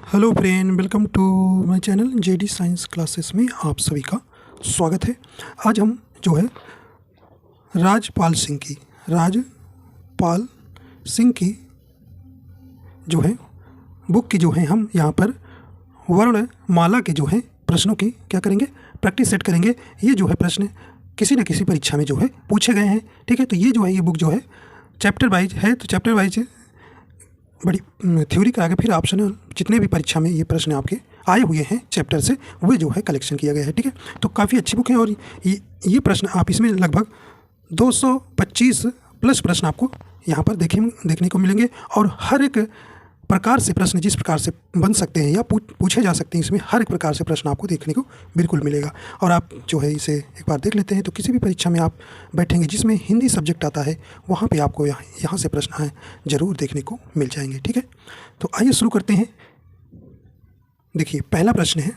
Hello friend, welcome to my channel JD science classes में आप सभी का स्वागत है। आज हम जो है राजपाल सिंह की जो है बुक की जो है हम यहाँ पर वर्णमाला के जो है प्रश्नों की क्या करेंगे, प्रैक्टिस सेट करेंगे। ये जो है प्रश्न किसी न किसी परीक्षा में जो है पूछे गए हैं, ठीक है। तो ये जो है ये बुक जो है चैप्टर वाइज है, तो चैप्टर वाइज बड़ी थ्योरी करा के फिर ऑप्शनल जितने भी परीक्षा में ये प्रश्न आपके आए हुए हैं चैप्टर से वे जो है कलेक्शन किया गया है, ठीक है। तो काफ़ी अच्छी बुक है और ये प्रश्न आप इसमें लगभग 225 प्लस प्रश्न आपको यहाँ पर देखने को मिलेंगे और हर एक प्रकार से प्रश्न जिस प्रकार से बन सकते हैं या पूछे जा सकते हैं, इसमें हर एक प्रकार से प्रश्न आपको देखने को बिल्कुल मिलेगा। और आप जो है इसे एक बार देख लेते हैं तो किसी भी परीक्षा में आप बैठेंगे जिसमें हिंदी सब्जेक्ट आता है वहाँ पे आपको यहाँ से प्रश्न हैं ज़रूर देखने को मिल जाएंगे, ठीक है। तो आइए शुरू करते हैं। देखिए पहला प्रश्न है,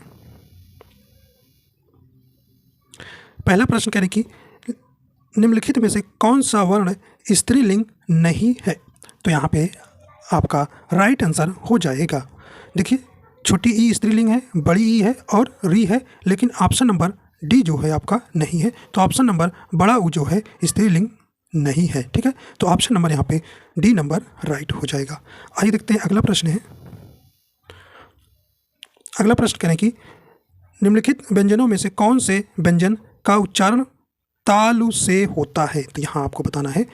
पहला प्रश्न कह रहे कि निम्नलिखित में से कौन सा वर्ण स्त्रीलिंग नहीं है। तो यहाँ पे आपका राइट आंसर हो जाएगा। देखिए छोटी ई स्त्रीलिंग है, बड़ी ई है और री है, लेकिन ऑप्शन नंबर डी जो है आपका नहीं है। तो ऑप्शन नंबर बड़ा ऊ जो है स्त्रीलिंग नहीं है, ठीक है। तो ऑप्शन नंबर यहाँ पे डी नंबर राइट हो जाएगा। आइए देखते हैं अगला प्रश्न है। अगला प्रश्न करें कि निम्नलिखित व्यंजनों में से कौन से व्यंजन का उच्चारण तालु से होता है। तो यहाँ आपको बताना है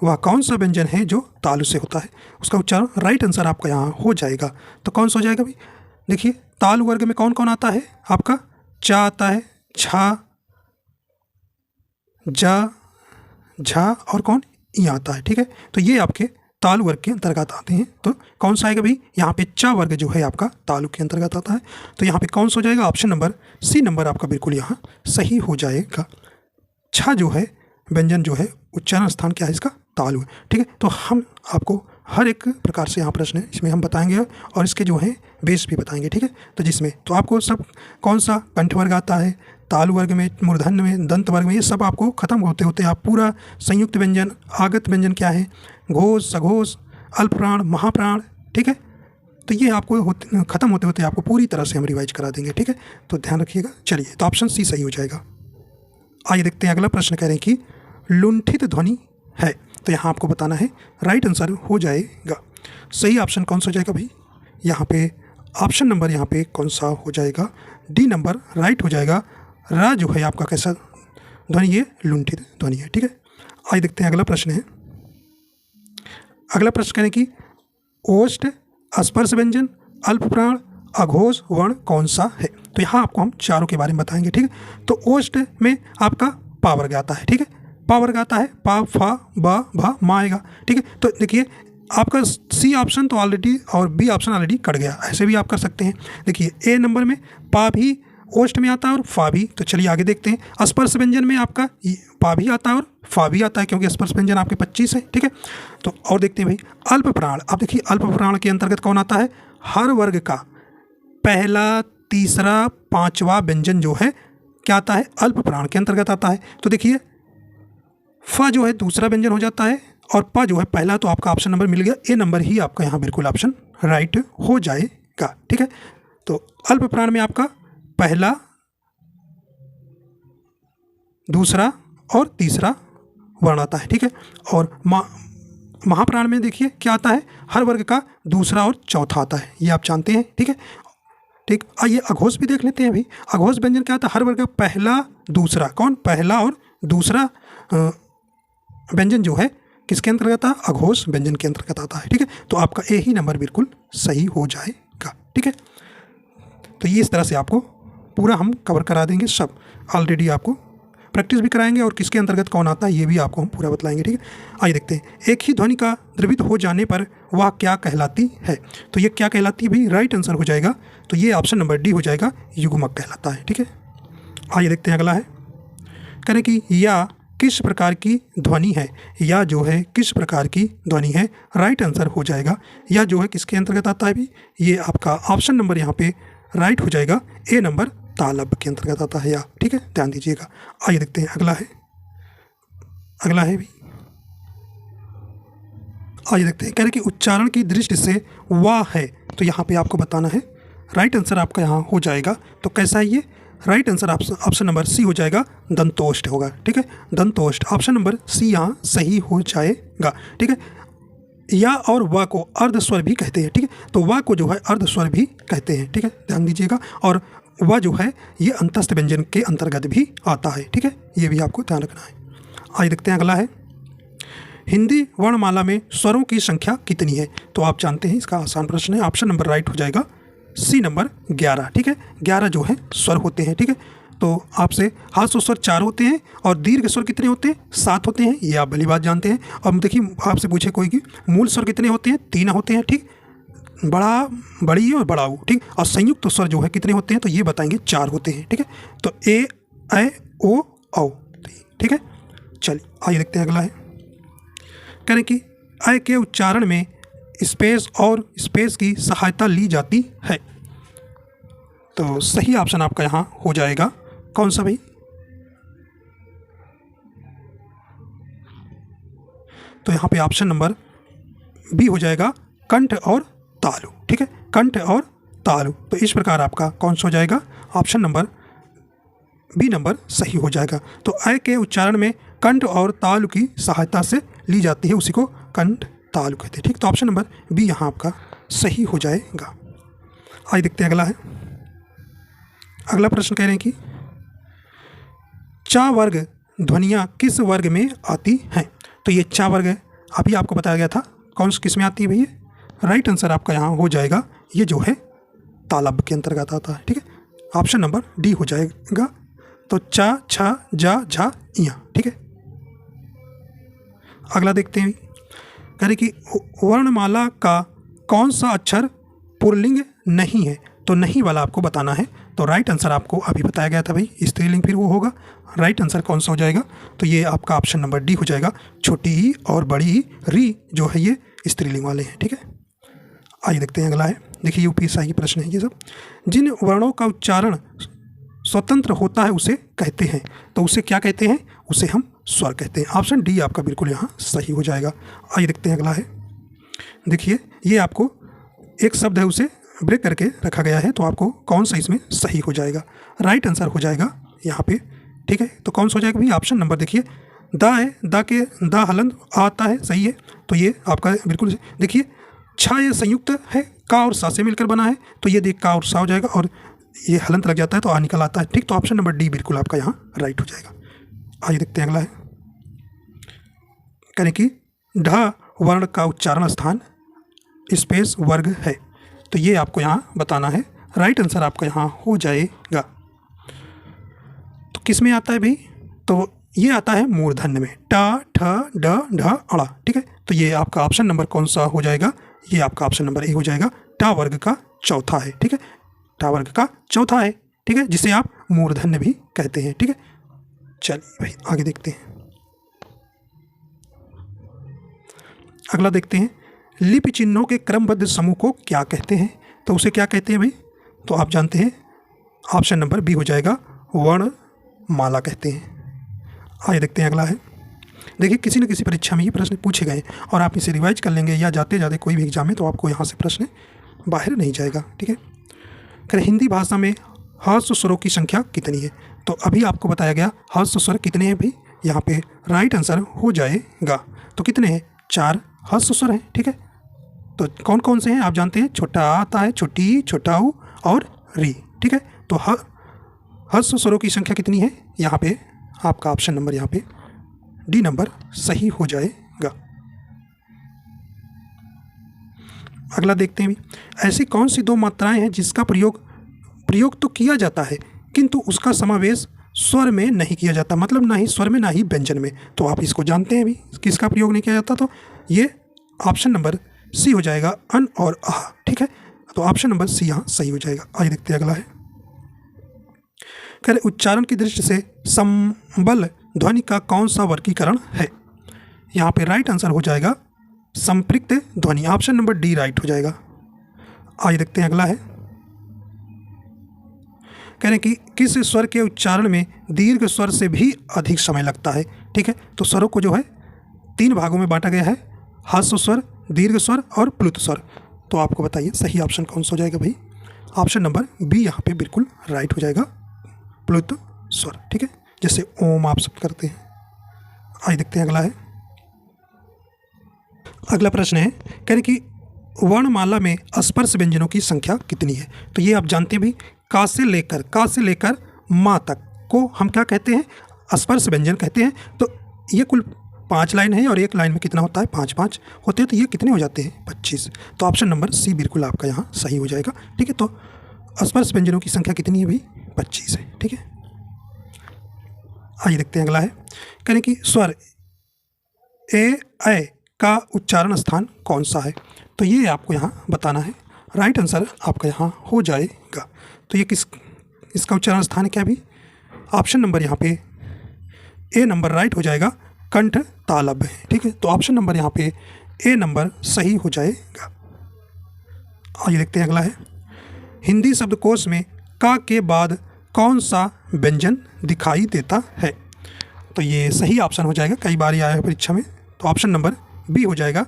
वह कौन सा व्यंजन है जो तालु से होता है, उसका उच्चारण राइट आंसर आपका यहाँ हो जाएगा। तो कौन सा हो जाएगा भाई, देखिए तालु वर्ग में कौन कौन आता है आपका, चा आता है, छा, जा, झा और कौन ई आता है, ठीक है। तो ये आपके तालु वर्ग के अंतर्गत आते हैं। तो कौन सा आएगा भाई, यहाँ पे चा वर्ग जो है आपका तालु के अंतर्गत आता है। तो यहाँ पे कौन सा हो जाएगा, ऑप्शन नंबर सी नंबर आपका बिल्कुल यहाँ सही हो जाएगा। छा जो है व्यंजन जो है उच्चारण स्थान क्या है इसका, तालु है, ठीक है। तो हम आपको हर एक प्रकार से यहाँ प्रश्न है इसमें हम बताएंगे और इसके जो है बेस भी बताएंगे, ठीक है। तो जिसमें तो आपको सब कौन सा कंठ वर्ग आता है, तालु वर्ग में, मूर्धन्य में, दंत वर्ग में, ये सब आपको खत्म होते होते आप पूरा संयुक्त व्यंजन, आगत व्यंजन क्या है, घोष, सघोष, अल्पप्राण, महाप्राण, ठीक है। तो ये आपको खत्म होते होते आपको पूरी तरह से हम रिवाइज करा देंगे, ठीक है। तो ध्यान रखिएगा। चलिए तो ऑप्शन सी सही हो जाएगा। आइए देखते हैं अगला प्रश्न कह रहे हैं कि लुंठित ध्वनि है। तो यहाँ आपको बताना है राइट आंसर हो जाएगा। सही ऑप्शन कौन सा हो जाएगा भाई, यहाँ पे ऑप्शन नंबर यहाँ पे कौन सा हो जाएगा, डी नंबर राइट हो जाएगा। रा जो है आपका कैसा ध्वनि, ये लुंठित ध्वनि है, ठीक है। आइए देखते हैं अगला प्रश्न है। अगला प्रश्न करें कि ओष्ठ, स्पर्श व्यंजन, अल्पप्राण, अघोष वर्ण कौन सा है। तो यहाँ आपको हम चारों के बारे में बताएंगे, ठीक है। तो ओष्ठ में आपका पा वर्ग आता है, ठीक है। पा वर्ग आता है, पा, फा, बा, भा, मा आएगा, ठीक है। तो देखिए आपका सी ऑप्शन तो ऑलरेडी और बी ऑप्शन ऑलरेडी कट गया, ऐसे भी आप कर सकते हैं। देखिए ए नंबर में पा भी ओष्ठ में आता है और फा भी। तो चलिए आगे देखते हैं। स्पर्श व्यंजन में आपका पा भी आता है और फा भी आता है क्योंकि स्पर्श व्यंजन आपके 25 है, ठीक है। तो और देखते हैं भाई अल्पप्राण। अब देखिए अल्पप्राण के अंतर्गत कौन आता है, हर वर्ग का पहला, तीसरा, पांचवा व्यंजन जो है क्या आता है, अल्पप्राण के अंतर्गत आता है। तो देखिए फ जो है दूसरा व्यंजन हो जाता है और प जो है पहला। तो आपका ऑप्शन नंबर मिल गया, ए नंबर ही आपका यहाँ बिल्कुल ऑप्शन राइट हो जाएगा, ठीक है। तो अल्पप्राण में आपका पहला, दूसरा और तीसरा वर्ण आता है, ठीक है। और महाप्राण में देखिए क्या आता है, हर वर्ग का दूसरा और चौथा आता है, ये आप जानते हैं, ठीक है। ठीक, आइए अघोष भी देख लेते हैं भाई। अघोष व्यंजन क्या आता है, हर वर्ग का पहला, दूसरा, कौन पहला और दूसरा व्यंजन जो है किसके अंतर्गत आता है, अघोष व्यंजन के अंतर्गत आता है, ठीक है। तो आपका ए ही नंबर बिल्कुल सही हो जाएगा, ठीक है। तो ये इस तरह से आपको पूरा हम कवर करा देंगे, सब ऑलरेडी आपको प्रैक्टिस भी कराएंगे और किसके अंतर्गत कौन आता है ये भी आपको हम पूरा बतलाएंगे, ठीक है। आइए देखते हैं। एक ही ध्वनि का द्रवित हो जाने पर वह क्या कहलाती है। तो ये क्या कहलाती है भाई, राइट आंसर हो जाएगा। तो ये ऑप्शन नंबर डी हो जाएगा, युग्मक कहलाता है, ठीक है। आइए देखते हैं अगला है, करें कि या किस प्रकार की ध्वनि है, या जो है किस प्रकार की ध्वनि है, राइट आंसर हो जाएगा। या जो है किसके अंतर्गत आता है भी, ये आपका ऑप्शन नंबर यहाँ पे राइट हो जाएगा, ए नंबर तालब के अंतर्गत आता है या, ठीक है, ध्यान दीजिएगा। आइए देखते हैं अगला है। अगला है भी, आइए देखते हैं, कह रहे कि उच्चारण की दृष्टि से वाह है। तो यहाँ पे आपको बताना है राइट आंसर आपका यहाँ हो जाएगा। तो कैसा है ये? Right answer option number C हो जाएगा, दंतोष्ठ होगा। ठीक है, दंतोष्ठ ऑप्शन नंबर सी यहाँ सही हो जाएगा। ठीक है, या और वा को अर्ध स्वर भी कहते हैं। ठीक है, तो वा को जो है अर्ध स्वर भी कहते हैं। ठीक है, ध्यान दीजिएगा। और वा जो है ये अंतस्थ व्यंजन के अंतर्गत भी आता है। ठीक है, ये भी आपको ध्यान रखना है। आइए देखते हैं अगला है, हिंदी वर्णमाला में स्वरों की संख्या कितनी है? तो आप जानते हैं इसका आसान प्रश्न है। ऑप्शन नंबर राइट हो जाएगा सी नंबर 11। ठीक है, 11 जो है स्वर होते हैं। ठीक है, तो आपसे ह्रस्व स्वर 4 होते हैं और दीर्घ स्वर कितने होते हैं? 7 होते हैं। ये आप भली बात जानते हैं। अब देखिए आपसे पूछे कोई कि मूल स्वर कितने होते हैं? 3 होते हैं। ठीक, बड़ा, बड़ी और बड़ा ऊ। ठीक, और संयुक्त स्वर जो है कितने होते हैं? तो ये बताएंगे 4 होते हैं। ठीक है, तो ए, ऐ, ओ, औ। ठीक है, चलिए आइए देखते हैं अगला है, कह रहे कि ऐ के उच्चारण में स्पेस और स्पेस की सहायता ली जाती है। तो सही ऑप्शन आपका यहाँ हो जाएगा कौन सा भाई? तो यहाँ पे ऑप्शन नंबर बी हो जाएगा, कंठ और तालु। ठीक है, कंठ और तालु। तो इस प्रकार आपका कौन सा हो जाएगा? ऑप्शन नंबर बी नंबर सही हो जाएगा। तो ऐ के उच्चारण में कंठ और तालु की सहायता से ली जाती है, उसी को कंठ तालु कहते हैं। ठीक, तो ऑप्शन नंबर बी यहाँ आपका सही हो जाएगा। आइए देखते हैं अगला है, अगला प्रश्न कह रहे हैं कि चा वर्ग ध्वनियाँ किस वर्ग में आती हैं? तो ये चा वर्ग अभी आपको बताया गया था कौन सी किस में आती है भैया? राइट आंसर आपका यहाँ हो जाएगा, ये जो है तालव्य के अंतर्गत आता है। ठीक है, ऑप्शन नंबर डी हो जाएगा। तो चा, छा, जा, झा, इया। ठीक है, अगला देखते हैं, कह रहे कि वर्णमाला का कौन सा अक्षर पुल्लिंग नहीं है? तो नहीं वाला आपको बताना है। तो राइट आंसर आपको अभी बताया गया था भाई, स्त्रीलिंग फिर वो होगा। राइट आंसर कौन सा हो जाएगा? तो ये आपका ऑप्शन नंबर डी हो जाएगा, छोटी ई और बड़ी ई, री जो है ये स्त्रीलिंग वाले हैं। ठीक है, आइए देखते हैं अगला है, देखिए यूपीएससी की प्रश्न है ये सब। जिन वर्णों का उच्चारण स्वतंत्र होता है उसे कहते हैं। तो उसे क्या कहते हैं? उसे हम स्वर कहते हैं। ऑप्शन डी आपका बिल्कुल यहाँ सही हो जाएगा। आइए देखते हैं अगला है, देखिए ये आपको एक शब्द है उसे ब्रेक करके रखा गया है, तो आपको कौन सा इसमें सही हो जाएगा? राइट आंसर हो जाएगा यहाँ पे। ठीक है, तो कौन सा हो जाएगा भाई? ऑप्शन नंबर देखिए दा है, दा के दा हलंत आता है, सही है। तो ये आपका बिल्कुल देखिए छा ये संयुक्त है, का और सा से मिलकर बना है, तो ये देख का और सा हो जाएगा और ये हलंत लग जाता है तो आ निकल आता है। ठीक, तो ऑप्शन नंबर डी बिल्कुल आपका यहाँ राइट हो जाएगा। आइए देखते हैं अगला है, करें कि ढ वर्ण का उच्चारण स्थान स्पेस वर्ग है। तो ये आपको यहाँ बताना है। राइट आंसर आपका यहाँ हो जाएगा। तो किस में आता है भाई? तो ये आता है मूर्धन्य में, टा, ठ, ड, ढ, अड़ा। ठीक है, तो ये आपका ऑप्शन नंबर कौन सा हो जाएगा? ये आपका ऑप्शन नंबर ए हो जाएगा, टा वर्ग का चौथा है। ठीक है, टा वर्ग का चौथा है। ठीक है, जिसे आप मूर्धन्य भी कहते हैं। ठीक है, चलिए भाई आगे देखते हैं, अगला देखते हैं, लिपि चिन्हों के क्रमबद्ध समूह को क्या कहते हैं? तो उसे क्या कहते हैं भाई? तो आप जानते हैं ऑप्शन नंबर बी हो जाएगा, वर्णमाला कहते हैं। आइए देखते हैं अगला है, देखिए किसी न किसी परीक्षा में ये प्रश्न पूछे गए और आप इसे रिवाइज कर लेंगे या जाते जाते कोई भी एग्जाम में, तो आपको यहाँ से प्रश्न बाहर नहीं जाएगा। ठीक है, खैर हिंदी भाषा में ह्रस्व स्वरों की संख्या कितनी है? तो अभी आपको बताया गया ह्रस्व स्वर कितने हैं भाई? यहाँ पे राइट आंसर हो जाएगा। तो कितने हैं? 4 ह्रस्व स्वर हैं। ठीक है, तो कौन कौन से हैं आप जानते हैं? छोटा आ आता है, छोटी, छोटा ऊ और री। ठीक है, तो ह्रस्व स्वरों की संख्या कितनी है? यहाँ पे आपका ऑप्शन नंबर यहाँ पे डी नंबर सही हो जाएगा। अगला देखते हैं, ऐसी कौन सी 2 मात्राएं हैं जिसका प्रयोग तो किया जाता है किंतु उसका समावेश स्वर में नहीं किया जाता, मतलब ना ही स्वर में ना ही व्यंजन में। तो आप इसको जानते हैं भी, किसका प्रयोग नहीं किया जाता? तो ये ऑप्शन नंबर सी हो जाएगा, अन और आह। ठीक है, तो ऑप्शन नंबर सी यहाँ सही हो जाएगा। आइए देखते हैं अगला है, खैर उच्चारण की दृष्टि से संबल ध्वनि का कौन सा वर्गीकरण है? यहाँ पे राइट आंसर हो जाएगा संपृक्त ध्वनि। ऑप्शन नंबर डी राइट हो जाएगा। आइए देखते हैं अगला है, कह रहे हैं कि किस स्वर के उच्चारण में दीर्घ स्वर से भी अधिक समय लगता है? ठीक है, तो स्वरों को जो है 3 भागों में बांटा गया है, ह्रस्व स्वर, दीर्घ स्वर और प्लुत स्वर। तो आपको बताइए सही ऑप्शन कौन सा हो जाएगा भाई? ऑप्शन नंबर बी यहाँ पे बिल्कुल राइट हो जाएगा, प्लुत स्वर। ठीक है, जैसे ओम आप सब करते हैं। आइए देखते हैं अगला है। अगला प्रश्न है, कह रहे कि वर्णमाला में स्पर्श व्यंजनों की संख्या कितनी है। तो ये आप जानते हैं भाई, का से लेकर माँ तक को हम क्या कहते हैं, स्पर्श व्यंजन कहते हैं। तो ये कुल 5 लाइन है और एक लाइन में कितना होता है, 5 होते हैं। तो ये कितने हो जाते हैं, 25। तो ऑप्शन नंबर सी बिल्कुल आपका यहाँ सही हो जाएगा। ठीक है, तो स्पर्श व्यंजनों की संख्या कितनी है भाई, 25 है। ठीक है, आइए देखते हैं अगला है। कह रहे कि स्वर ए का उच्चारण स्थान कौन सा है। तो ये आपको यहाँ बताना है। राइट आंसर आपका यहाँ हो जाएगा। तो ये इसका उच्चारण स्थान क्या भी, ऑप्शन नंबर यहाँ पे ए नंबर राइट हो जाएगा, कंठ तालव्य है। ठीक है, तो ऑप्शन नंबर यहाँ पे ए नंबर सही हो जाएगा। आइए देखते हैं अगला है। हिंदी शब्दकोश में का के बाद कौन सा व्यंजन दिखाई देता है। तो ये सही ऑप्शन हो जाएगा, कई बार आया है परीक्षा में। तो ऑप्शन नंबर बी हो जाएगा।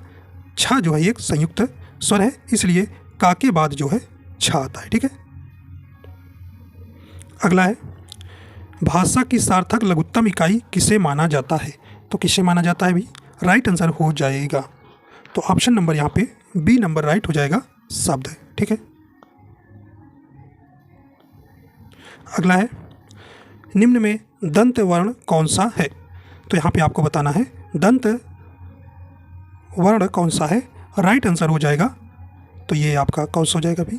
छा जो है एक संयुक्त स्वर है, इसलिए का के बाद जो है छा आता है। ठीक है, अगला है। भाषा की सार्थक लघुत्तम इकाई किसे माना जाता है। तो किसे माना जाता है भी, राइट आंसर हो जाएगा। तो ऑप्शन नंबर यहाँ पे बी नंबर राइट हो जाएगा, शब्द। ठीक है, अगला है। निम्न में दंत वर्ण कौन सा है। तो यहाँ पे आपको बताना है दंत वर्ण कौन सा है। राइट आंसर हो जाएगा, तो ये आपका कौन सा हो जाएगा भी,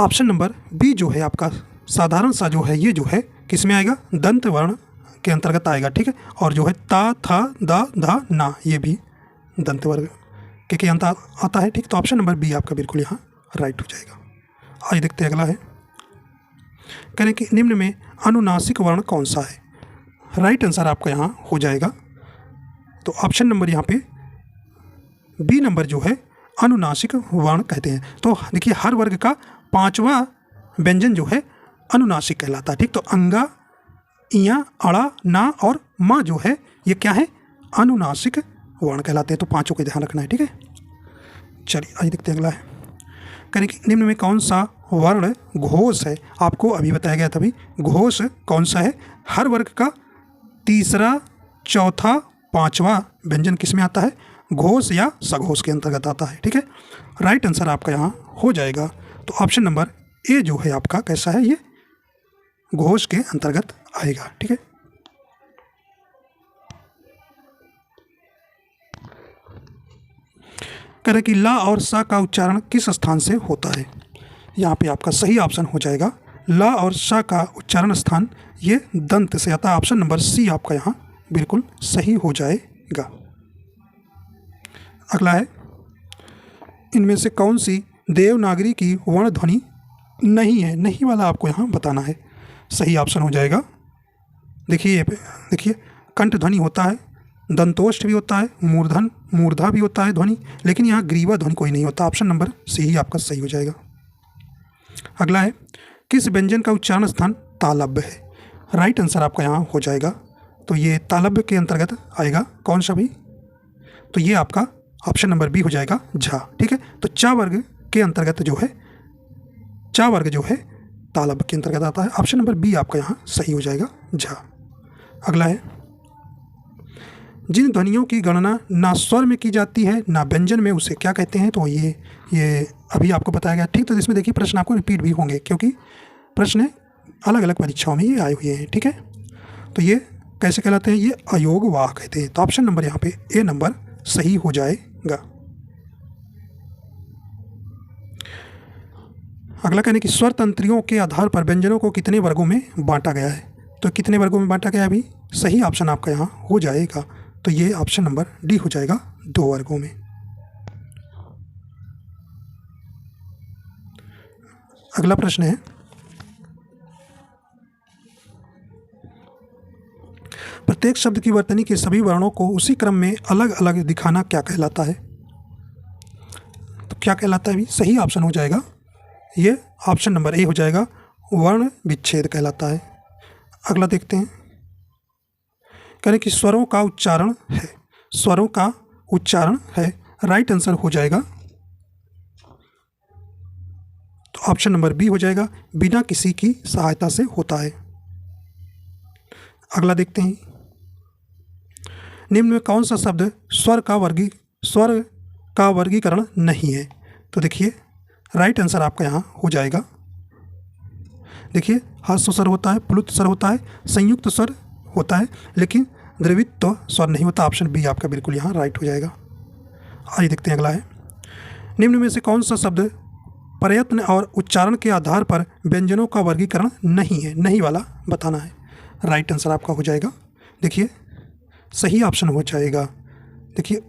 ऑप्शन नंबर बी जो है आपका साधारण सा जो है, ये जो है किस में आएगा, दंत वर्ण के अंतर्गत आएगा। ठीक है, और जो है ता था दा धा ना, ये भी दंत वर्ग के अंत आता है। ठीक, तो ऑप्शन नंबर बी आपका बिल्कुल यहाँ राइट हो जाएगा। आइए देखते हैं अगला है। कह रहे कि निम्न में अनुनासिक वर्ण कौन सा है। राइट आंसर आपका यहाँ हो जाएगा। तो ऑप्शन नंबर यहाँ पे बी नंबर जो है अनुनासिक वर्ण कहते हैं। तो देखिए, हर वर्ग का 5वां व्यंजन जो है अनुनासिक कहलाता है। ठीक, तो अंगा, इया, अड़ा, ना और मा जो है ये क्या है, अनुनासिक वर्ण कहलाते हैं। तो 5 को ध्यान रखना है। ठीक है, चलिए आइए देखते हैं अगला है। करें कि निम्न में कौन सा वर्ण घोष है। आपको अभी बताया गया था भाई, घोष कौन सा है। हर वर्ग का 3रा, 4था, 5वां व्यंजन किस में आता है, घोष या सघोष के अंतर्गत आता है। ठीक है, राइट आंसर आपका यहाँ हो जाएगा। तो ऑप्शन नंबर ए जो है आपका कैसा है, ये घोष के अंतर्गत आएगा। ठीक है, कह रहे कि ला और सा का उच्चारण किस स्थान से होता है। यहाँ पे आपका सही ऑप्शन हो जाएगा, ला और सा का उच्चारण स्थान ये दंत से आता है। ऑप्शन नंबर सी आपका यहाँ बिल्कुल सही हो जाएगा। अगला है, इनमें से कौन सी देवनागरी की वर्ण ध्वनि नहीं है। नहीं वाला आपको यहाँ बताना है। सही ऑप्शन हो जाएगा। देखिए कंठ ध्वनि होता है, दंतोष्ठ भी होता है, मूर्धा भी होता है ध्वनि, लेकिन यहाँ ग्रीवा ध्वनि कोई नहीं होता। ऑप्शन नंबर सी ही आपका सही हो जाएगा। अगला है, किस व्यंजन का उच्चारण स्थान तालव्य है। राइट आंसर आपका यहाँ हो जाएगा। तो ये तालव्य के अंतर्गत आएगा। कौन सा भी, तो ये आपका ऑप्शन नंबर बी हो जाएगा, झा। ठीक है, तो चा वर्ग के अंतर्गत जो है, चा वर्ग जो है तालव्य के अंतर्गत आता है। ऑप्शन नंबर बी आपका यहाँ सही हो जाएगा, झा। अगला है, जिन ध्वनियों की गणना ना स्वर में की जाती है ना व्यंजन में, उसे क्या कहते हैं। तो ये अभी आपको बताया गया। ठीक, तो इसमें देखिए प्रश्न आपको रिपीट भी होंगे, क्योंकि प्रश्न अलग अलग परीक्षाओं में ये आए हुए हैं। ठीक है, तो ये कैसे कहलाते हैं, ये अयोगवाह कहते हैं। तो ऑप्शन नंबर यहाँ पे ए नंबर सही हो जाएगा। अगला कहने की स्वर तंत्रियों के आधार पर व्यंजनों को कितने वर्गों में बांटा गया है। तो कितने वर्गों में बांटा गया है अभी, सही ऑप्शन आपका यहाँ हो जाएगा। तो ये ऑप्शन नंबर डी हो जाएगा, 2 वर्गों में। अगला प्रश्न है, प्रत्येक शब्द की वर्तनी के सभी वर्णों को उसी क्रम में अलग अलग दिखाना क्या कहलाता है। तो क्या कहलाता है भी, सही ऑप्शन हो जाएगा, ये ऑप्शन नंबर ए हो जाएगा, वर्ण विच्छेद कहलाता है। अगला देखते हैं, कह रहे कि स्वरों का उच्चारण है। स्वरों का उच्चारण है, राइट आंसर हो जाएगा। तो तो ऑप्शन नंबर बी हो जाएगा, बिना किसी की सहायता से होता है। अगला देखते हैं, निम्न में कौन सा शब्द स्वर का वर्गीकरण नहीं है? तो देखिए राइट आंसर आपका यहाँ हो जाएगा, देखिए ह्रस्व स्वर होता है, प्लुत स्वर होता है, संयुक्त स्वर होता है, लेकिन द्रवित स्वर नहीं होता। ऑप्शन बी आपका बिल्कुल यहाँ राइट हो जाएगा। आइए देखते हैं अगला है, निम्न में से कौन सा शब्द प्रयत्न और उच्चारण के आधार पर व्यंजनों का वर्गीकरण नहीं है? नहीं वाला बताना है। राइट आंसर आपका हो जाएगा, देखिए सही ऑप्शन हो जाएगा। देखिए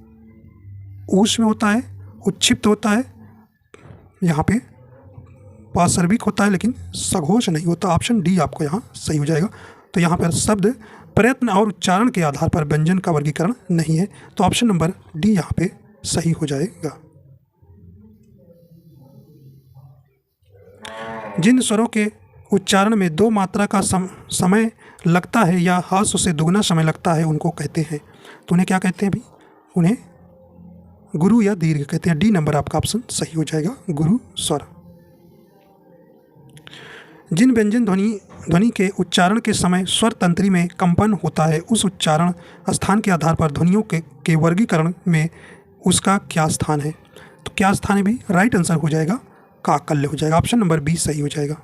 ऊष्म में होता है, उच्छिप्त होता है, यहाँ पे पार्श्विक होता है, लेकिन सघोष नहीं होता। ऑप्शन डी आपको यहाँ सही हो जाएगा। तो यहाँ पर शब्द प्रयत्न और उच्चारण के आधार पर व्यंजन का वर्गीकरण नहीं है, तो ऑप्शन नंबर डी यहाँ पे सही हो जाएगा। जिन स्वरों के उच्चारण में 2 मात्रा का समय लगता है या ह्रस्व से दुगना समय लगता है उनको कहते हैं। तो उन्हें क्या कहते हैं भी? उन्हें गुरु या दीर्घ कहते हैं। डी नंबर आपका ऑप्शन सही हो जाएगा, गुरु स्वर। जिन व्यंजन ध्वनि के उच्चारण के समय स्वर तंत्री में कंपन होता है, उस उच्चारण स्थान के आधार पर ध्वनियों के वर्गीकरण में उसका क्या स्थान है? तो क्या स्थान है भी? राइट आंसर हो जाएगा, काकल्य हो जाएगा। ऑप्शन नंबर बी सही हो जाएगा।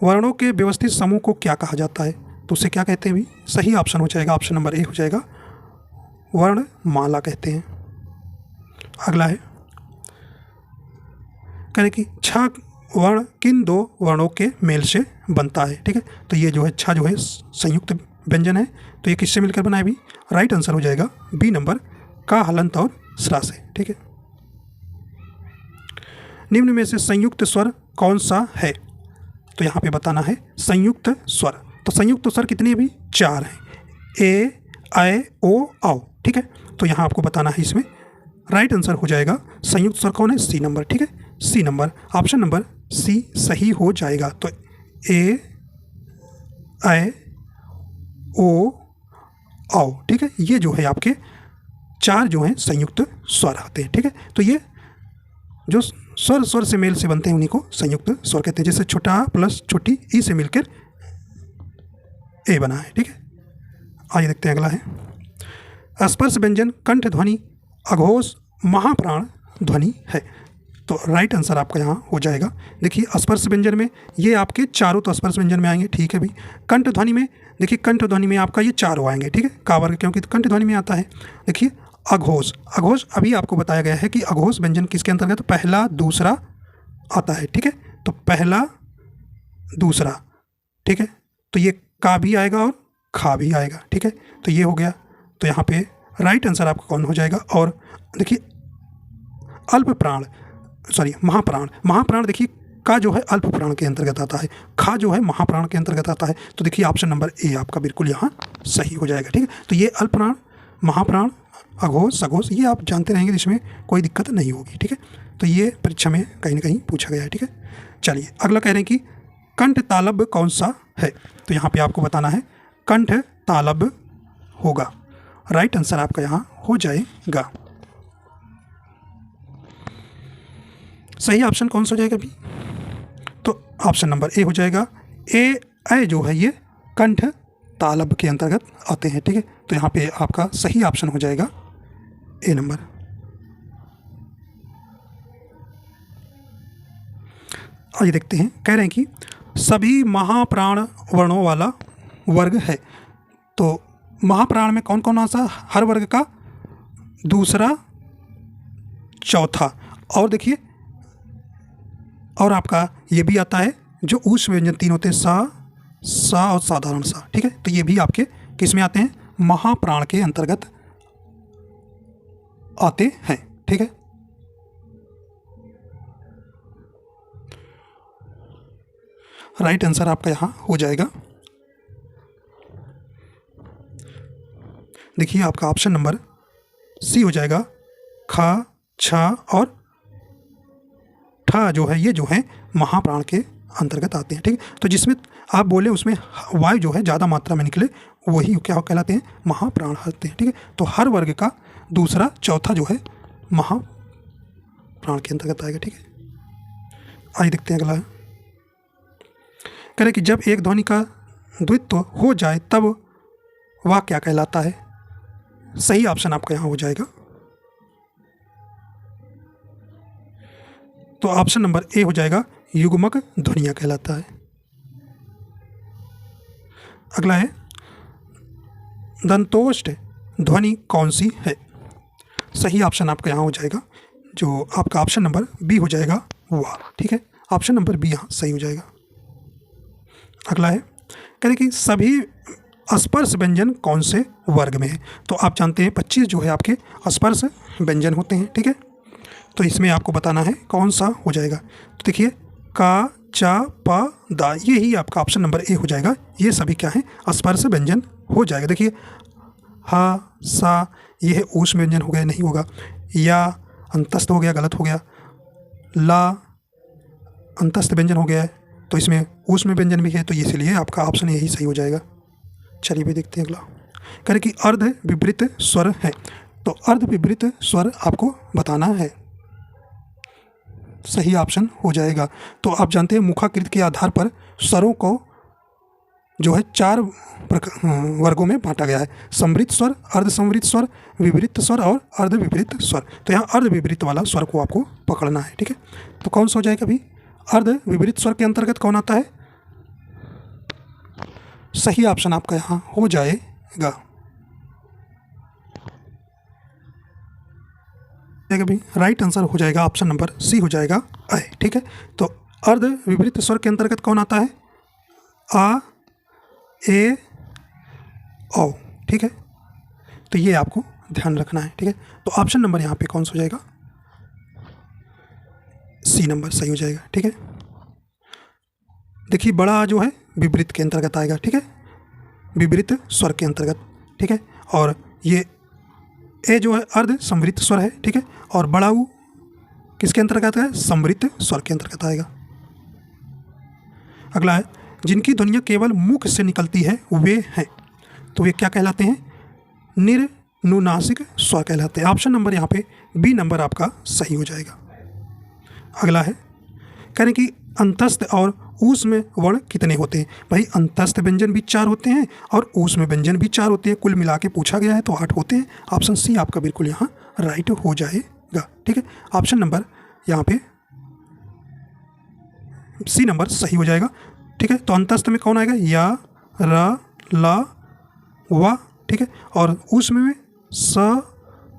वर्णों के व्यवस्थित समूह को क्या कहा जाता है? तो उसे क्या कहते हैं भी? सही ऑप्शन हो जाएगा, ऑप्शन नंबर ए हो जाएगा, वर्णमाला कहते हैं। अगला है, कह रहे कि छ वर्ण किन 2 वर्णों के मेल से बनता है? ठीक है, तो ये जो है छ जो है संयुक्त व्यंजन है, तो ये किससे मिलकर बना है भी? राइट आंसर हो जाएगा बी नंबर, का, हलंत और स्रा से। ठीक है, निम्न में से संयुक्त स्वर कौन सा है? तो यहाँ पे बताना है संयुक्त स्वर। तो संयुक्त स्वर कितने हैं भी? 4 हैं, ए, ऐ, ओ, औ। ठीक है, तो यहाँ आपको बताना है, इसमें राइट आंसर हो जाएगा संयुक्त स्वर कौन है? C number. ठीक है, C number, option number C सही हो जाएगा। तो ए, ऐ, ओ, औ। ठीक है, ये जो है आपके 4 जो हैं संयुक्त स्वर आते हैं। ठीक है, तो ये जो स्वर से मेल से बनते हैं उन्हीं को संयुक्त स्वर कहते हैं। जैसे छोटा प्लस छोटी ई से मिलकर ए बना है। ठीक है, आइए देखते हैं अगला है, स्पर्श व्यंजन कंठ ध्वनि, अघोष, महाप्राण ध्वनि है। तो राइट आंसर आपका यहाँ हो जाएगा। देखिए स्पर्श व्यंजन में ये आपके चारों तो स्पर्श व्यंजन में आएंगे। ठीक है भाई, कंठ ध्वनि में देखिए, कंठ ध्वनि में आपका ये चारों आएंगे। ठीक है, का वर्ग, क्योंकि कंठ ध्वनि में आता है। देखिए अघोष, अघोष अभी आपको बताया गया है कि अघोष व्यंजन किसके अंतर्गत? तो पहला दूसरा आता है। ठीक है, तो पहला दूसरा। ठीक है, तो ये का भी आएगा और खा भी आएगा। ठीक है, तो ये हो गया। तो यहाँ पे राइट आंसर आपका कौन हो जाएगा? और देखिए अल्प प्राण, सॉरी महाप्राण, महाप्राण देखिए का जो है अल्प प्राण के अंतर्गत आता है, खा जो है महाप्राण के अंतर्गत आता है। तो देखिए ऑप्शन नंबर ए आपका बिल्कुल यहाँ सही हो जाएगा। ठीक है, तो ये अल्प प्राण, महाप्राण, अघोष, सघोष ये आप जानते रहेंगे, इसमें कोई दिक्कत नहीं होगी। ठीक है, तो ये परीक्षा में कहीं ना कहीं पूछा गया है। ठीक है, चलिए अगला कह रहे हैं कि कंठ तालब्य कौन सा है? तो यहाँ पे आपको बताना है कंठ तालब्य होगा। राइट आंसर आपका यहाँ हो जाएगा। सही ऑप्शन कौन सा हो जाएगा भी? तो ऑप्शन नंबर ए हो जाएगा। ए, ऐ जो है ये कंठ तालब्य के अंतर्गत आते हैं। ठीक है, तो यहाँ पे आपका सही ऑप्शन हो जाएगा ए नंबर। आइए देखते हैं, कह रहे हैं कि सभी महाप्राण वर्णों वाला वर्ग है। तो महाप्राण में कौन कौन आता? हर वर्ग का दूसरा, चौथा, और देखिए और आपका ये भी आता है जो ऊष्म व्यंजन 3 होते हैं, सा और साधारण सा। ठीक है, तो ये भी आपके किस में आते हैं? महाप्राण के अंतर्गत आते हैं। ठीक है, राइट आंसर आपका यहाँ हो जाएगा। देखिए आपका ऑप्शन नंबर सी हो जाएगा। ख, छ और ठ जो है ये जो है महाप्राण के अंतर्गत आते हैं। ठीक है, तो जिसमें आप बोले उसमें वायु जो है ज़्यादा मात्रा में निकले वही क्या कहलाते हैं? महाप्राण होते हैं। ठीक है, तो हर वर्ग का दूसरा, चौथा जो है महाप्राण के अंतर्गत आएगा। ठीक है, आइए देखते हैं अगला है। कह रहे कि जब एक ध्वनि का द्वित्व हो जाए तब वह क्या कहलाता है? सही ऑप्शन आपका यहाँ हो जाएगा, तो ऑप्शन नंबर ए हो जाएगा, युग्मक ध्वनियाँ कहलाता है। अगला है, दंतोष्ठ ध्वनि कौन सी है? सही ऑप्शन आपका यहाँ हो जाएगा, जो आपका ऑप्शन नंबर बी हो जाएगा वाह। ठीक है, ऑप्शन नंबर बी यहाँ सही हो जाएगा। अगला है, कह रहे कि सभी स्पर्श व्यंजन कौन से वर्ग में है? तो आप जानते हैं 25 जो है आपके स्पर्श व्यंजन होते हैं। ठीक है, तो इसमें आपको बताना है कौन सा हो जाएगा। तो देखिए, का, चा, पा, दा, ये ही आपका ऑप्शन नंबर ए हो जाएगा। ये सभी क्या है? स्पर्श व्यंजन हो जाएगा। देखिए, हा, सा, ये है ऊष्म व्यंजन हो गया, नहीं होगा। या अंतस्थ हो गया, गलत हो गया। ला अंतस्थ व्यंजन हो गया है, तो इसमें ऊष्म व्यंजन भी है, तो इसलिए आपका ऑप्शन यही सही हो जाएगा। चलिए भी देखते हैं अगला। कह रहे कि अर्ध विपरीत स्वर है, तो अर्ध विपरीत स्वर आपको बताना है। सही ऑप्शन हो जाएगा। तो आप जानते हैं मुखाकृति के आधार पर स्वरों को जो है 4 वर्गों में बांटा गया है: समृद्ध स्वर, अर्ध समृद्ध स्वर, विपरीत स्वर और अर्ध विपरीत स्वर। तो यहाँ अर्ध विपरीत वाला स्वर को आपको पकड़ना है। ठीक है, तो कौन सा हो जाएगा अभी? अर्ध विपरीत स्वर के अंतर्गत कौन आता है? सही ऑप्शन आपका यहाँ हो जाएगा। भी राइट आंसर हो जाएगा, ऑप्शन नंबर सी हो जाएगा ए। ठीक है, तो अर्ध विपरीत स्वर के अंतर्गत कौन आता है? आ, ए, ओ। ठीक है, तो ये आपको ध्यान रखना है। ठीक है, तो ऑप्शन नंबर यहाँ पे कौन सा हो जाएगा? सी नंबर सही हो जाएगा। ठीक है, देखिए बड़ा जो है विपरीत के अंतर्गत आएगा। ठीक है, विपरीत स्वर के अंतर्गत। ठीक है, और ये ए जो है अर्ध समृद्ध स्वर है। ठीक है, और बड़ा ऊ किसके अंतर्गत है? समृद्ध स्वर के अंतर्गत आएगा। अगला है, जिनकी ध्वनियाँ केवल मुख से निकलती है वे हैं, तो वे क्या कहलाते हैं? निर्नुनासिक स्वर कहलाते हैं। ऑप्शन नंबर यहाँ पे बी नंबर आपका सही हो जाएगा। अगला है, कह रहे कि अंतस्थ और ऊष्म वर्ण कितने होते हैं? भाई अंतस्थ व्यंजन भी 4 होते हैं और ऊष्म व्यंजन भी 4 होते हैं, कुल मिला के पूछा गया है तो 8 होते हैं। ऑप्शन सी आपका बिल्कुल यहाँ राइट हो जाएगा। ठीक है, ऑप्शन नंबर यहाँ पे सी नंबर सही हो जाएगा। ठीक है, तो अंतस्थ में कौन आएगा? या, र, ला, वा। ठीक है, और ऊष्म में स,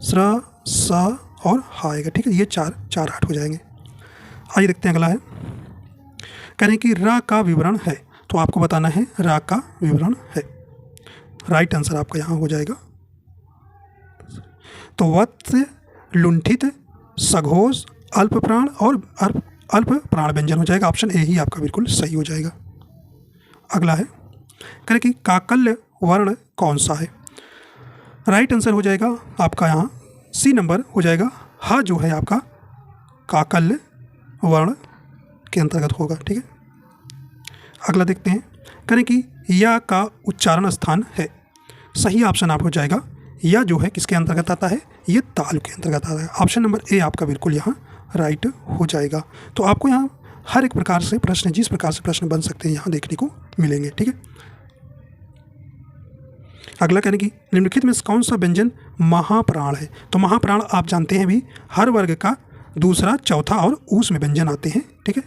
स्र, स और हा आएगा। ठीक है, ये 4 8 हो जाएंगे। आइए देखते हैं अगला है। कह रहे हैं कि रा का विवरण है, तो आपको बताना है रा का विवरण है। राइट आंसर आपका यहाँ हो जाएगा। तो वत्स, लुंठित, सघोष, अल्प प्राण और अल्प प्राण व्यंजन हो जाएगा। ऑप्शन ए ही आपका बिल्कुल सही हो जाएगा। अगला है, कह रहे कि काकल्य वर्ण कौन सा है? राइट आंसर हो जाएगा आपका यहाँ सी नंबर हो जाएगा। हा जो है आपका काकल्य वर्ण के अंतर्गत होगा। ठीक है, अगला देखते हैं। करें कि या का उच्चारण स्थान है, सही ऑप्शन आप हो जाएगा। या जो है किसके अंतर्गत आता है? ये ताल के अंतर्गत आता है। ऑप्शन नंबर ए आपका बिल्कुल यहाँ राइट हो जाएगा। तो आपको यहाँ हर एक प्रकार से प्रश्न, जिस प्रकार से प्रश्न बन सकते हैं, यहाँ देखने को मिलेंगे। ठीक है, अगला कहने की निम्नलिखित में कौन सा व्यंजन महाप्राण है? तो महाप्राण आप जानते हैं भी हर वर्ग का दूसरा, चौथा और ऊष्म व्यंजन आते हैं। ठीक है,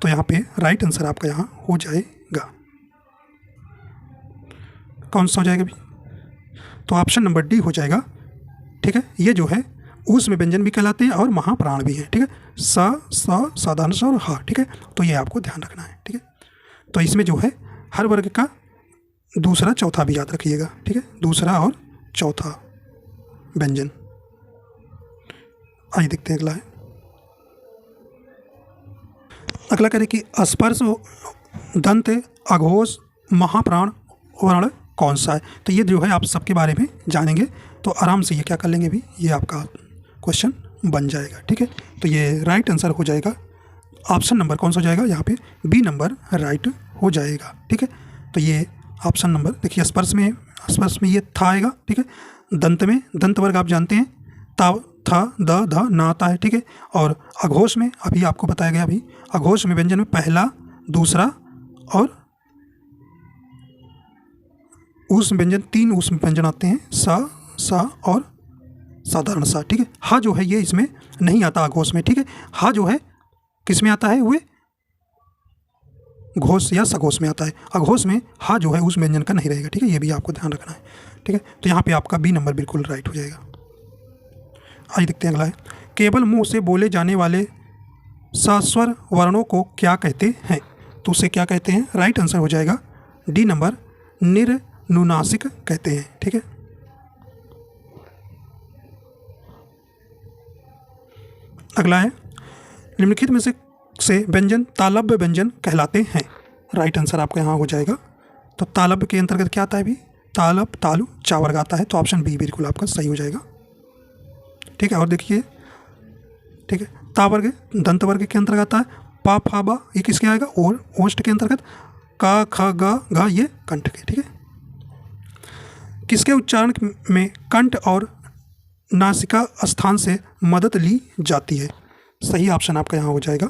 तो यहाँ पे राइट आंसर आपका यहाँ हो जाएगा। कौन सा हो जाएगा भी? तो ऑप्शन नंबर डी हो जाएगा। ठीक है, ये जो है ऊष्म व्यंजन भी कहलाते हैं और महाप्राण भी हैं। ठीक है, सा, साधारण सा और हा। ठीक है, तो ये आपको ध्यान रखना है। ठीक है, तो इसमें जो है हर वर्ग का दूसरा, चौथा भी याद रखिएगा। ठीक है, दूसरा और चौथा व्यंजन। आइए देखते हैं अगला है। अगला करें कि स्पर्श, दंत, अघोष, महाप्राण वर्ण कौन सा है? तो ये जो है आप सबके बारे में जानेंगे तो आराम से ये क्या कर लेंगे भी, ये आपका क्वेश्चन बन जाएगा। ठीक है, तो ये राइट आंसर हो जाएगा। ऑप्शन नंबर कौन सा हो जाएगा? यहाँ पे बी नंबर राइट हो जाएगा। ठीक है, तो ये ऑप्शन नंबर देखिए स्पर्श में ये था आएगा। ठीक है, दंत में दंत वर्ग आप जानते हैं, थ द ध न आता है, ठीक है। और अघोष में अभी आपको बताया गया, अभी अघोष में व्यंजन में पहला, दूसरा और ऊष्म व्यंजन, 3 ऊष्म व्यंजन आते हैं, सा और साधारण सा, ठीक है। हा जो है ये इसमें नहीं आता अघोष में, ठीक है। हा जो है किस में आता है, वे घोष या सघोष में आता है। अघोष में हा जो है उस व्यंजन का नहीं रहेगा, ठीक है। ये भी आपको ध्यान रखना है, ठीक है। तो यहाँ पे आपका बी नंबर बिल्कुल राइट हो जाएगा। आइए देखते हैं अगला है, केवल मुंह से बोले जाने वाले सस्वर वर्णों को क्या कहते हैं? तो उसे क्या कहते हैं? राइट आंसर हो जाएगा डी नंबर, निर्नुनासिक कहते हैं, ठीक है। अगला है, निम्नलिखित में से व्यंजन तालव्य व्यंजन कहलाते हैं। राइट आंसर आपका यहाँ हो जाएगा। तो तालव्य के अंतर्गत क्या आता है भी? तालब, तालु, चा वर्ग आता है। तो ऑप्शन बी बिल्कुल आपका सही हो जाएगा, ठीक है। और देखिए, ठीक है, ता वर्ग दंत वर्ग के अंतर्गत आता है। पा फा बा ये किसके आएगा? और ओष्ठ के अंतर्गत। का ख ग ये कंठ के, ठीक है। किसके उच्चारण में कंठ और नासिका स्थान से मदद ली जाती है? सही ऑप्शन आपका यहाँ हो जाएगा।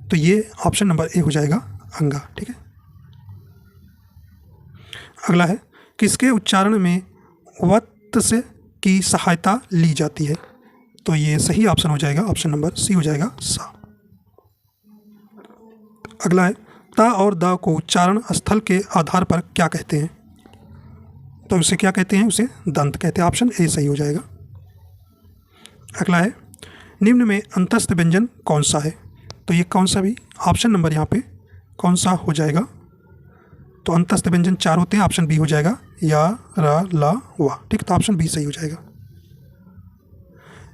तो ये ऑप्शन नंबर ए हो जाएगा, अंगा, ठीक है। अगला है, किसके उच्चारण में वत् से की सहायता ली जाती है? तो ये सही ऑप्शन हो जाएगा, ऑप्शन नंबर सी हो जाएगा, सा। अगला है, ता और द को उच्चारण स्थल के आधार पर क्या कहते हैं? तो उसे क्या कहते हैं? उसे दंत कहते हैं। ऑप्शन ए सही हो जाएगा। अगला है, निम्न में अंतस्थ व्यंजन कौन सा है? तो ये कौन सा भी? ऑप्शन नंबर यहाँ पे कौन सा हो जाएगा? तो अंतस्थ व्यंजन 4 होते हैं। ऑप्शन बी हो जाएगा, या, र, ला, वा, ठीक। तो ऑप्शन बी सही हो जाएगा।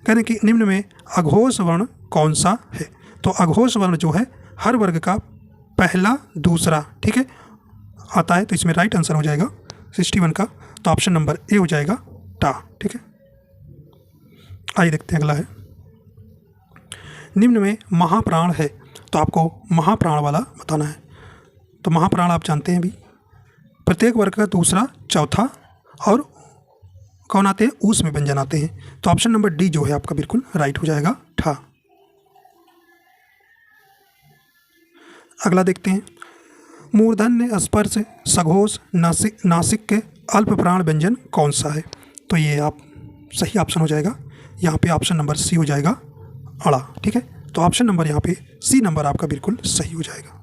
कहने कि निम्न में अघोष वर्ण कौन सा है? तो अघोष वर्ण जो है हर वर्ग का पहला, दूसरा, ठीक है, आता है। तो इसमें राइट आंसर हो जाएगा 61 का। तो ऑप्शन नंबर ए हो जाएगा, टा, ठीक है। आइए देखते हैं अगला है, निम्न में महाप्राण है। तो आपको महाप्राण वाला बताना है। तो महाप्राण आप जानते हैं भी, प्रत्येक वर्ग का दूसरा, चौथा और कौन आते हैं? ऊष्म व्यंजन आते हैं। तो ऑप्शन नंबर डी जो है आपका बिल्कुल राइट हो जाएगा, ठा। अगला देखते हैं, मूर्धन्य स्पर्श सघोष नासिक के अल्प प्राण व्यंजन कौन सा है? तो ये आप सही ऑप्शन हो जाएगा। यहाँ पे ऑप्शन नंबर सी हो जाएगा, अड़ा, ठीक है। तो ऑप्शन नंबर यहाँ पे सी नंबर आपका बिल्कुल सही हो जाएगा।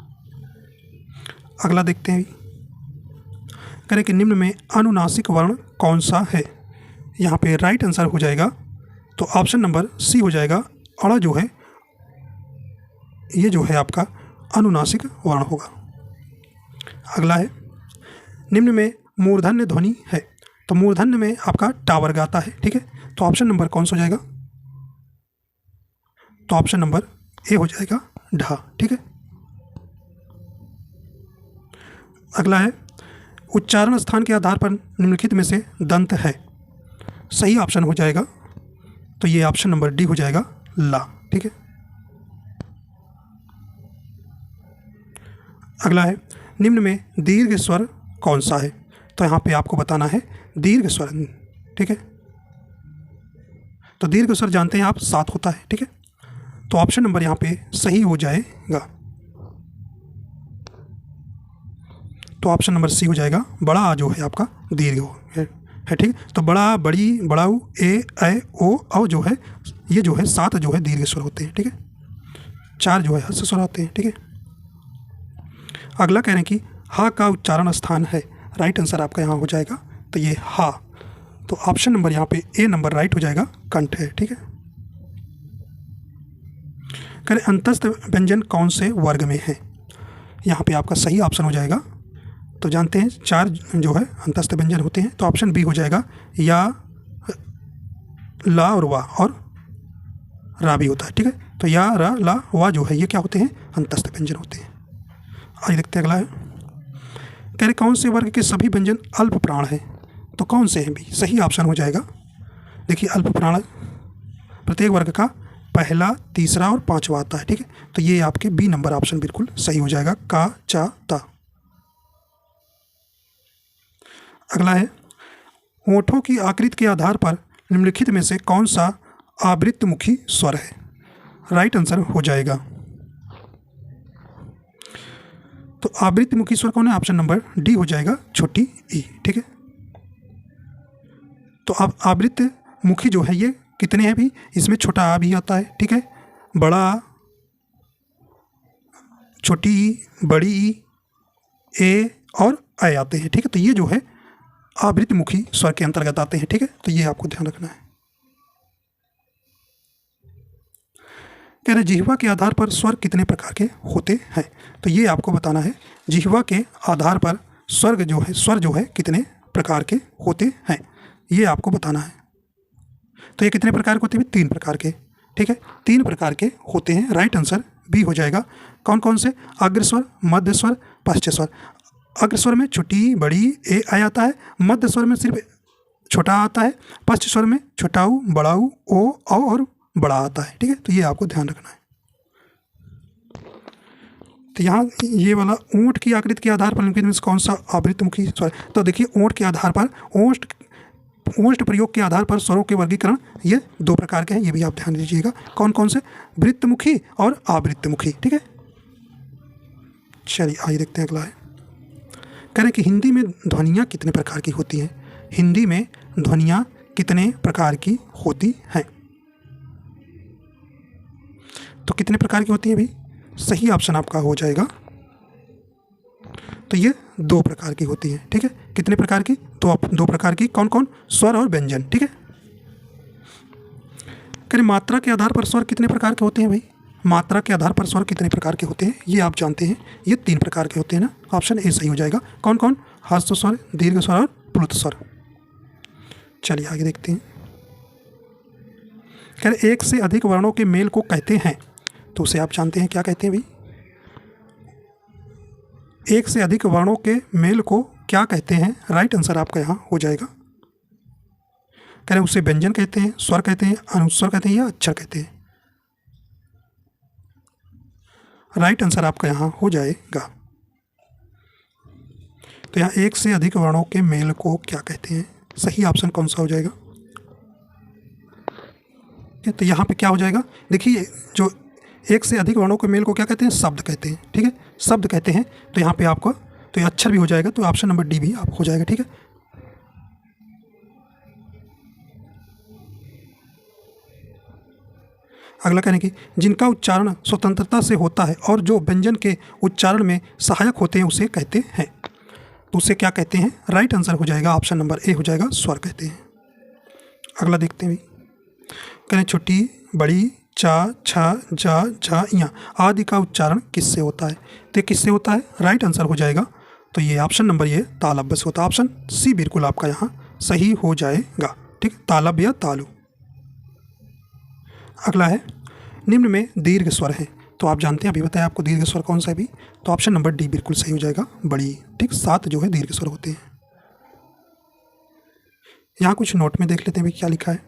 अगला देखते हैं, करें कि निम्न में अनुनासिक वर्ण कौन सा है? यहाँ पे राइट आंसर हो जाएगा। तो ऑप्शन नंबर सी हो जाएगा, अड़ा जो है ये जो है आपका अनुनासिक वर्ण होगा। अगला है, निम्न में मूर्धन्य ध्वनि है। तो मूर्धन्य में आपका टा वर्ग आता है, ठीक है। तो ऑप्शन नंबर कौन सा हो जाएगा? तो ऑप्शन नंबर ए हो जाएगा, ढा, ठीक है। अगला है, उच्चारण स्थान के आधार पर निम्नलिखित में से दंत है। सही ऑप्शन हो जाएगा। तो ये ऑप्शन नंबर डी हो जाएगा, ला, ठीक है। अगला है, निम्न में दीर्घ स्वर कौन सा है? तो यहाँ पे आपको बताना है दीर्घ स्वर, ठीक है। तो दीर्घ स्वर जानते हैं आप, 7 होता है, ठीक है। तो ऑप्शन नंबर यहाँ पे सही हो जाएगा। तो ऑप्शन नंबर सी हो जाएगा, बड़ा जो है आपका दीर्घ है, ठीक है। तो बड़ा, बड़ी, बड़ाऊ, ए ओ औ जो है ये जो है 7 जो है दीर्घ स्वर होते हैं, ठीक है। 4 जो है हर्ष स्वर होते हैं, ठीक है। अगला कह रहे हैं कि हा का उच्चारण स्थान है। राइट आंसर आपका यहाँ हो जाएगा। तो ये हा, तो ऑप्शन नंबर यहाँ पे ए नंबर राइट हो जाएगा, कंठ है, ठीक है। करें अंतस्थ व्यंजन कौन से वर्ग में है? यहाँ पे आपका सही ऑप्शन हो जाएगा। तो जानते हैं 4 जो है अंतस्थ व्यंजन होते हैं। तो ऑप्शन बी हो जाएगा, या, ला और वा और रा भी होता है, ठीक है। तो या, रा, ला, वा जो है ये क्या होते हैं? अंतस्थ व्यंजन होते हैं। आइए देखते हैं अगला है, कह रहे कौन से वर्ग के सभी व्यंजन अल्प प्राण हैं? तो कौन से हैं भी? सही ऑप्शन हो जाएगा। देखिए, अल्प प्राण प्रत्येक वर्ग का पहला, तीसरा और 5वां आता है, ठीक है। तो ये आपके बी नंबर ऑप्शन बिल्कुल सही हो जाएगा, का, चा, ता। अगला है, होठों की आकृति के आधार पर निम्नलिखित में से कौन सा आवृत्तमुखी स्वर है। राइट आंसर हो जाएगा। तो आवृत्तमुखी स्वर कौन है? ऑप्शन नंबर डी हो जाएगा, छोटी ई। ठीक है, तो अब आवृत्तमुखी जो है ये कितने हैं भी? इसमें छोटा आ भी आता है, ठीक है, बड़ा, छोटी ई, बड़ी ई, ए और ऐ आते हैं। ठीक है, तो ये जो है आवृत्तमुखी स्वर के अंतर्गत आते हैं। ठीक है, तो ये आपको ध्यान रखना है। कह रहे जिह्वा के आधार पर स्वर कितने प्रकार के होते हैं? तो ये आपको बताना है, जिह्वा के आधार पर स्वर जो है कितने प्रकार के होते हैं, ये आपको बताना है। तो ये कितने प्रकार के होते हैं? 3 प्रकार के। ठीक है, 3 प्रकार के होते हैं। राइट आंसर बी हो जाएगा। कौन कौन से? अग्रस्वर, मध्य स्वर, पश्च स्वर। अग्रस्वर में छोटी, बड़ी, ए आ आता है। मध्य स्वर में सिर्फ छोटा आता है। पश्च स्वर में छोटा ऊ, बड़ा ऊ, ओ और बड़ा आता है। ठीक है, तो ये आपको ध्यान रखना है। तो यहाँ ये वाला ऊंट की आकृति के आधार पर निम्नलिखित में से कौन सा आवृत्तमुखी स्वर? तो देखिए, ऊंट के आधार पर ओष्ठ प्रयोग के आधार पर स्वरों के वर्गीकरण ये 2 प्रकार के हैं, ये भी आप ध्यान दीजिएगा। कौन कौन से? वृत्तमुखी और आवृत्तमुखी। ठीक है, चलिए आइए देखते हैं अगला है। कह रहे कि हिंदी में ध्वनियाँ कितने प्रकार की होती हैं? हिंदी में ध्वनियाँ कितने प्रकार की होती हैं? तो कितने प्रकार की होती हैं भाई? सही ऑप्शन आपका हो जाएगा, तो ये 2 प्रकार की होती है। ठीक है, कितने प्रकार की? तो 2 प्रकार की। कौन कौन? स्वर और व्यंजन। ठीक है, करें मात्रा के आधार पर स्वर कितने प्रकार के होते हैं भाई? मात्रा के आधार पर स्वर कितने प्रकार के होते हैं ये आप जानते हैं, ये 3 प्रकार के होते हैं ना। ऑप्शन ए सही हो जाएगा। कौन कौन? ह्रस्व स्वर, दीर्घ स्वर और प्लुत स्वर। चलिए आगे देखते हैं। कह रहे 1 से अधिक वर्णों के मेल को कहते हैं, तो उसे आप जानते हैं क्या कहते हैं भाई? 1 से अधिक वर्णों के मेल को क्या कहते हैं? राइट आंसर आपका यहाँ हो जाएगा। कह रहे उसे व्यंजन कहते हैं, स्वर कहते हैं, अनुस्वर कहते हैं या अक्षर कहते हैं। राइट आंसर आपका यहाँ हो जाएगा। तो यहाँ 1 से अधिक वर्णों के मेल को क्या कहते हैं? सही ऑप्शन कौन सा हो जाएगा? तो यहाँ पे क्या हो जाएगा? देखिए, जो 1 से अधिक वर्णों के मेल को क्या कहते हैं? शब्द कहते हैं। ठीक है, शब्द कहते हैं। तो यहाँ पे आपको तो ये अक्षर भी हो जाएगा, तो ऑप्शन नंबर डी भी आप हो जाएगा। ठीक है, अगला कहने की जिनका उच्चारण स्वतंत्रता से होता है और जो व्यंजन के उच्चारण में सहायक होते हैं उसे कहते हैं, तो उसे क्या कहते हैं? राइट आंसर हो जाएगा, ऑप्शन नंबर ए हो जाएगा, स्वर कहते हैं। अगला देखते हैं भाई। कहने छोटी, बड़ी, चा, छा, जा, झा, या आदि का उच्चारण किससे होता है? तो किससे होता है? राइट आंसर हो जाएगा, तो ये ऑप्शन नंबर ये तालव्य से होता है। ऑप्शन सी बिल्कुल आपका यहाँ सही हो जाएगा। ठीक, तालव्य या तालु। अगला है निम्न में दीर्घ स्वर है, तो आप जानते हैं, अभी बताया आपको दीर्घ स्वर कौन सा है भी, तो ऑप्शन नंबर डी बिल्कुल सही हो जाएगा, बड़ी। ठीक, 7 जो है दीर्घ स्वर होते हैं। यहाँ कुछ नोट में देख लेते हैं भाई क्या लिखा है।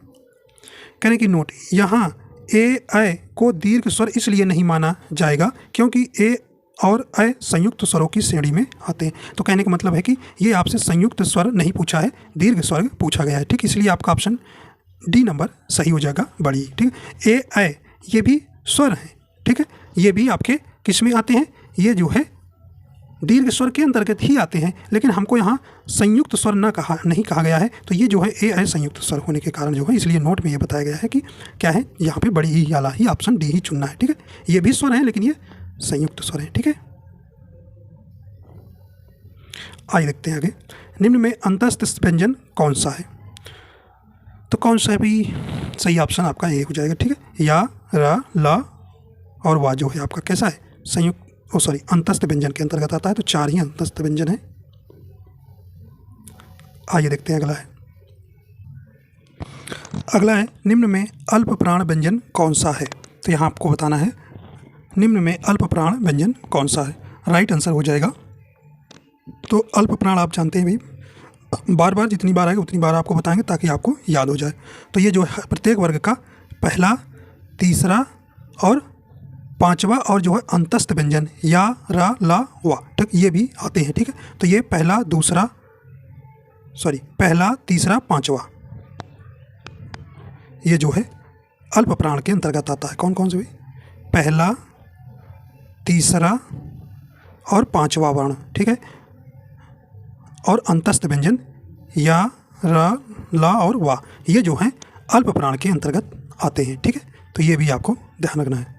कहने की नोट, यहाँ ए ऐ को दीर्घ स्वर इसलिए नहीं माना जाएगा क्योंकि ए और ऐ संयुक्त स्वरों की श्रेणी में आते हैं। तो कहने का मतलब है कि ये आपसे संयुक्त स्वर नहीं पूछा है, दीर्घ स्वर पूछा गया है। ठीक, इसलिए आपका ऑप्शन डी नंबर सही हो जाएगा, बड़ी। ठीक, ए ऐ ये भी स्वर हैं। ठीक है, ये भी आपके किस में आते हैं? ये जो है दीर्घ स्वर के अंतर्गत ही आते हैं, लेकिन हमको यहाँ संयुक्त स्वर नहीं कहा गया है, तो ये जो है ए ऐ संयुक्त स्वर होने के कारण जो है, इसलिए नोट में ये बताया गया है कि क्या है, यहाँ पे बड़ी ही वाला ही ऑप्शन डी ही चुनना है। ठीक है, ये भी स्वर है लेकिन ये संयुक्त स्वर है। ठीक है, आइए देखते हैं आगे। निम्न में अंतस्थ व्यंजन कौन सा है? तो कौन सा है भाई? सही ऑप्शन आपका ए हो जाएगा। ठीक है, या, रा, ला और वा जो है आपका कैसा है? संयुक्त अंतस्थ व्यंजन के अंतर्गत आता है, तो 4 ही अंतस्थ व्यंजन है। आइए देखते हैं अगला है। अगला है निम्न में अल्प प्राण व्यंजन कौन सा है? तो यहाँ आपको बताना है निम्न में अल्प प्राण व्यंजन कौन सा है। राइट आंसर हो जाएगा, तो अल्प प्राण आप जानते हैं भाई, बार बार जितनी बार आएगा उतनी बार आपको बताएंगे ताकि आपको याद हो जाए। तो ये जो है प्रत्येक वर्ग का पहला, तीसरा और 5वां और जो है अंतस्थ व्यंजन या, रा, ला, वा, ठीक, ये भी आते हैं। ठीक है, तो ये पहला, तीसरा, 5वां ये जो है अल्प प्राण के अंतर्गत आता है। कौन कौन से भी? पहला, तीसरा और पांचवा वर्ण, ठीक है। और अंतस्थ व्यंजन या, र, ला और वा, ये जो हैं अल्प प्राण के अंतर्गत आते हैं, ठीक है। तो ये भी आपको ध्यान रखना है।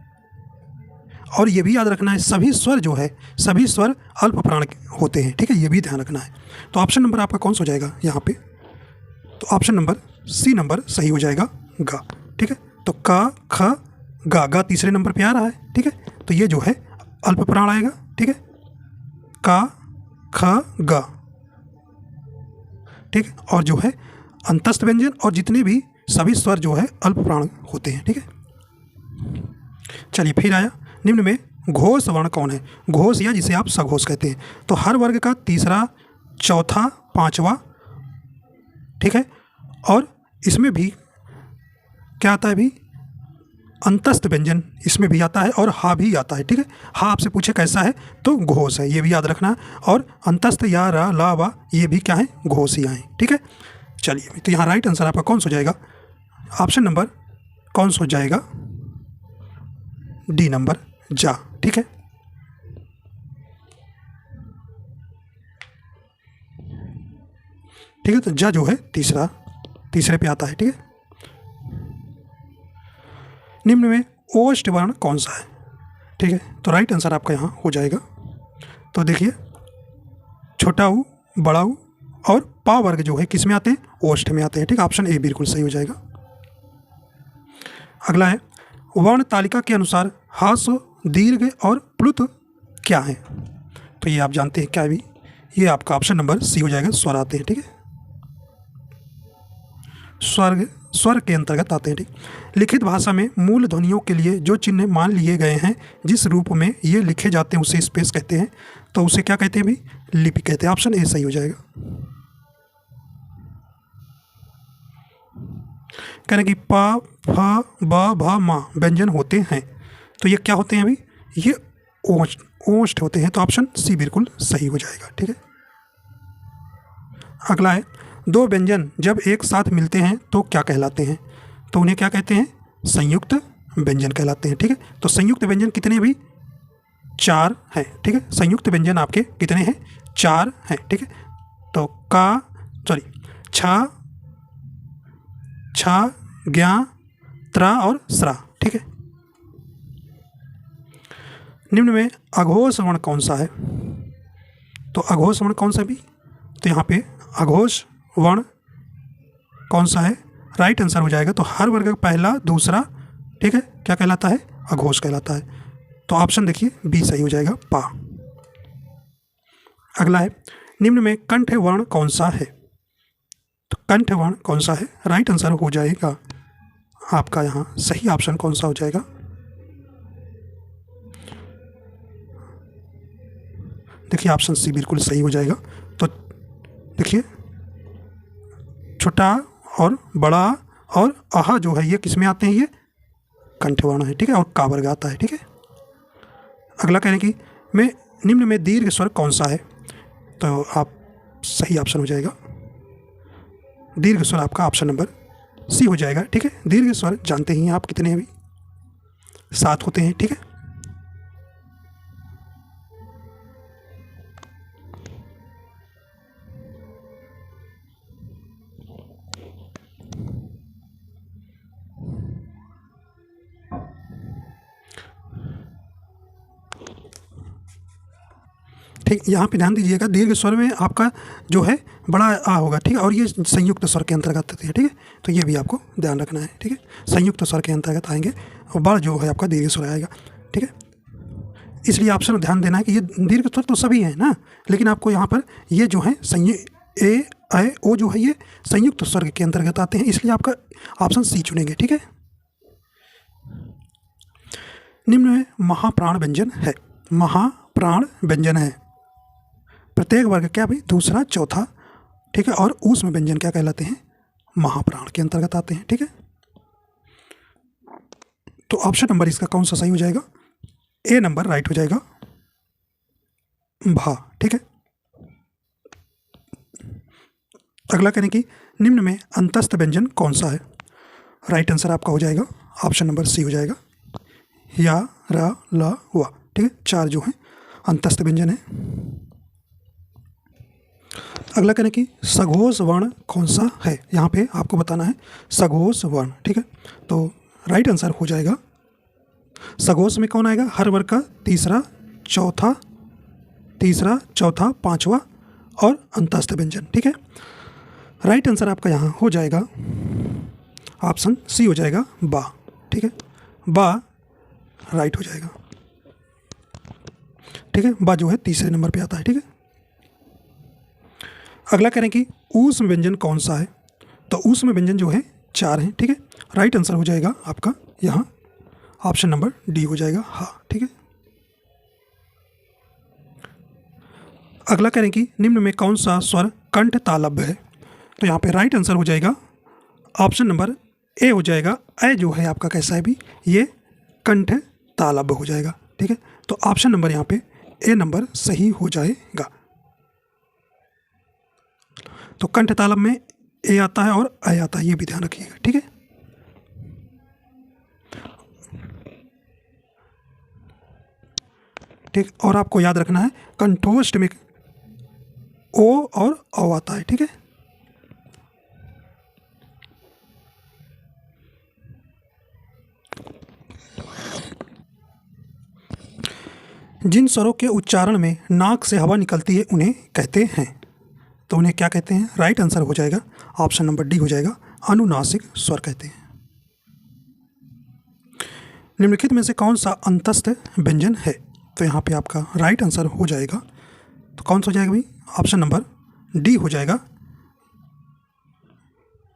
और ये भी याद रखना है सभी स्वर जो है, सभी स्वर अल्प प्राण होते हैं, ठीक है, ये भी ध्यान रखना है। तो ऑप्शन नंबर आपका कौन सा हो जाएगा यहाँ पे? तो ऑप्शन नंबर सी नंबर सही हो जाएगा, गा, ठीक है। तो का, ख, गा, गा तीसरे नंबर पे आ रहा है, ठीक है। तो ये जो है अल्प प्राण आएगा, ठीक है, का, ख, गा, ठीक है। और जो है अंतस्थ व्यंजन और जितने भी सभी स्वर जो है अल्प प्राण होते हैं, ठीक है। चलिए फिर आया, निम्न में घोष वर्ण कौन है? घोष या जिसे आप सघोष कहते हैं। तो हर वर्ग का तीसरा, चौथा, पांचवा, ठीक है। और इसमें भी क्या आता है भी? अंतस्थ व्यंजन इसमें भी आता है और हा भी आता है, ठीक है। हा आपसे पूछे कैसा है, तो घोष है, ये भी याद रखना है। और अंतस्थ या, रा, ला, वा, ये भी क्या है? घोष ही आए, ठीक है। चलिए तो यहाँ राइट आंसर आपका कौन सा हो जाएगा? ऑप्शन नंबर कौन सा हो जाएगा? डी नंबर, जा, ठीक है। ठीक है, तो जा जो है तीसरे पे आता है, ठीक है। निम्न में ओष्ठ वर्ण कौन सा है? ठीक है, तो राइट आंसर आपका यहाँ हो जाएगा। तो देखिए, छोटा ऊ, बड़ा ऊ और पा वर्ग जो है किस में आते हैं? ओष्ठ में आते हैं, ठीक है। ऑप्शन ए बिल्कुल सही हो जाएगा। अगला है, वर्ण तालिका के अनुसार ह्रस्व, दीर्घ और प्लुत क्या है? तो ये आप जानते हैं क्या भी, ये आपका ऑप्शन नंबर सी हो जाएगा, स्वर आते हैं, ठीक है। स्वर के अंतर्गत आते हैं, ठीक। लिखित भाषा में मूल ध्वनियों के लिए जो चिन्ह मान लिए गए हैं, जिस रूप में ये लिखे जाते हैं उसे स्पेस कहते हैं। तो उसे क्या कहते हैं भी? लिपि कहते हैं। ऑप्शन ए सही हो जाएगा। कह रहे कि प, फ, ब, भ, म व्यंजन होते हैं, तो ये क्या होते हैं अभी? ये ओष्ठ होते हैं। तो ऑप्शन सी बिल्कुल सही हो जाएगा, ठीक है। अगला है, दो व्यंजन जब एक साथ मिलते हैं तो क्या कहलाते हैं? तो उन्हें क्या कहते हैं? संयुक्त व्यंजन कहलाते हैं, ठीक है। तो संयुक्त व्यंजन कितने भी? 4 हैं, ठीक है। संयुक्त व्यंजन आपके कितने हैं? 4 हैं, ठीक है। तो छ, ज्ञा, त्रा और स्रा, ठीक है। निम्न में अघोष वर्ण कौन सा है? तो अघोष वर्ण कौन सा भी? तो यहाँ पे अघोष वर्ण कौन सा है? राइट आंसर हो जाएगा। तो हर वर्ग का पहला, दूसरा, ठीक है, क्या कहलाता है? अघोष कहलाता है। तो ऑप्शन देखिए बी सही हो जाएगा, पा। अगला है, निम्न में कंठ वर्ण कौन सा है? तो कंठ वर्ण कौन सा है? राइट आंसर हो जाएगा आपका यहाँ सही ऑप्शन कौन सा हो जाएगा? देखिए ऑप्शन सी बिल्कुल सही हो जाएगा। तो देखिए, छोटा और बड़ा और आहा जो है ये किस में आते हैं? ये कंठवर्ण है, ठीक है। और का वर्ग आता है, ठीक है। अगला कहने की में निम्न में दीर्घ स्वर कौन सा है? तो आप सही ऑप्शन हो जाएगा, दीर्घ स्वर आपका ऑप्शन नंबर सी हो जाएगा, ठीक है। दीर्घ स्वर जानते ही हैं आप कितने हैं भी? 7 होते हैं, ठीक है। ठीक, यहाँ पे ध्यान दीजिएगा, दीर्घ स्वर में आपका जो है बड़ा आ होगा, ठीक है। और ये संयुक्त स्वर के अंतर्गत आते हैं, ठीक है। तो ये भी आपको ध्यान रखना है, ठीक है। संयुक्त स्वर के अंतर्गत आएंगे और बड़ जो है आपका दीर्घ स्वर आएगा, ठीक है। इसलिए ऑप्शन में ध्यान देना है कि ये दीर्घ स्वर तो सभी हैं ना, लेकिन आपको यहाँ पर ये जो है ए, ऐ, ओ जो है ये संयुक्त स्वर के अंतर्गत आते हैं, इसलिए आपका ऑप्शन सी चुनेंगे, ठीक है। निम्न में महाप्राण व्यंजन है, महाप्राण व्यंजन है। प्रत्येक वर्ग क्या भाई? दूसरा, चौथा, ठीक है। और ऊष्म व्यंजन क्या कहलाते हैं? महाप्राण के अंतर्गत आते हैं, ठीक है। तो ऑप्शन नंबर इसका कौन सा सही हो जाएगा? ए नंबर राइट हो जाएगा, भा, ठीक है। अगला कहने की निम्न में अंतस्थ व्यंजन कौन सा है? राइट आंसर आपका हो जाएगा ऑप्शन नंबर सी हो जाएगा, या, र, ल, व, ठीक है, 4 जो हैं अंतस्थ व्यंजन है। अगला करें कि सघोष वर्ण कौन सा है, यहाँ पे आपको बताना है सघोष वर्ण, ठीक है। तो राइट आंसर हो जाएगा, सघोष में कौन आएगा, हर वर्ग का तीसरा, चौथा, पांचवा और अंतस्थ व्यंजन, ठीक है। राइट आंसर आपका यहाँ हो जाएगा ऑप्शन सी हो जाएगा, बा, ठीक है, बा राइट हो जाएगा, ठीक है। बा जो है तीसरे नंबर पे आता है, ठीक है। अगला करें कि ऊष्म व्यंजन कौन सा है, तो ऊष्म व्यंजन जो है 4 हैं, ठीक है। राइट आंसर हो जाएगा आपका यहाँ ऑप्शन नंबर डी हो जाएगा, हाँ, ठीक है। अगला करें कि निम्न में कौन सा स्वर कंठ तालव्य है, तो यहाँ पे राइट आंसर हो जाएगा ऑप्शन नंबर ए हो जाएगा, ए जो है आपका कैसा है भी, ये कंठ तालव्य हो जाएगा, ठीक है। तो ऑप्शन नंबर यहाँ पे ए नंबर सही हो जाएगा। तो कंठ तालव्य में ए आता है और ए आता है, ये भी ध्यान रखिएगा, ठीक है। ठीक, और आपको याद रखना है कंठोष्ठ में ओ और औ आता है, ठीक है। जिन स्वरों के उच्चारण में नाक से हवा निकलती है उन्हें कहते हैं, तो उन्हें क्या कहते हैं, राइट आंसर हो जाएगा ऑप्शन नंबर डी हो जाएगा, अनुनासिक स्वर कहते हैं। निम्नलिखित में से कौन सा अंतस्थ व्यंजन है, तो यहाँ पे आपका राइट आंसर हो जाएगा, तो कौन सा हो जाएगा भाई, ऑप्शन नंबर डी हो जाएगा,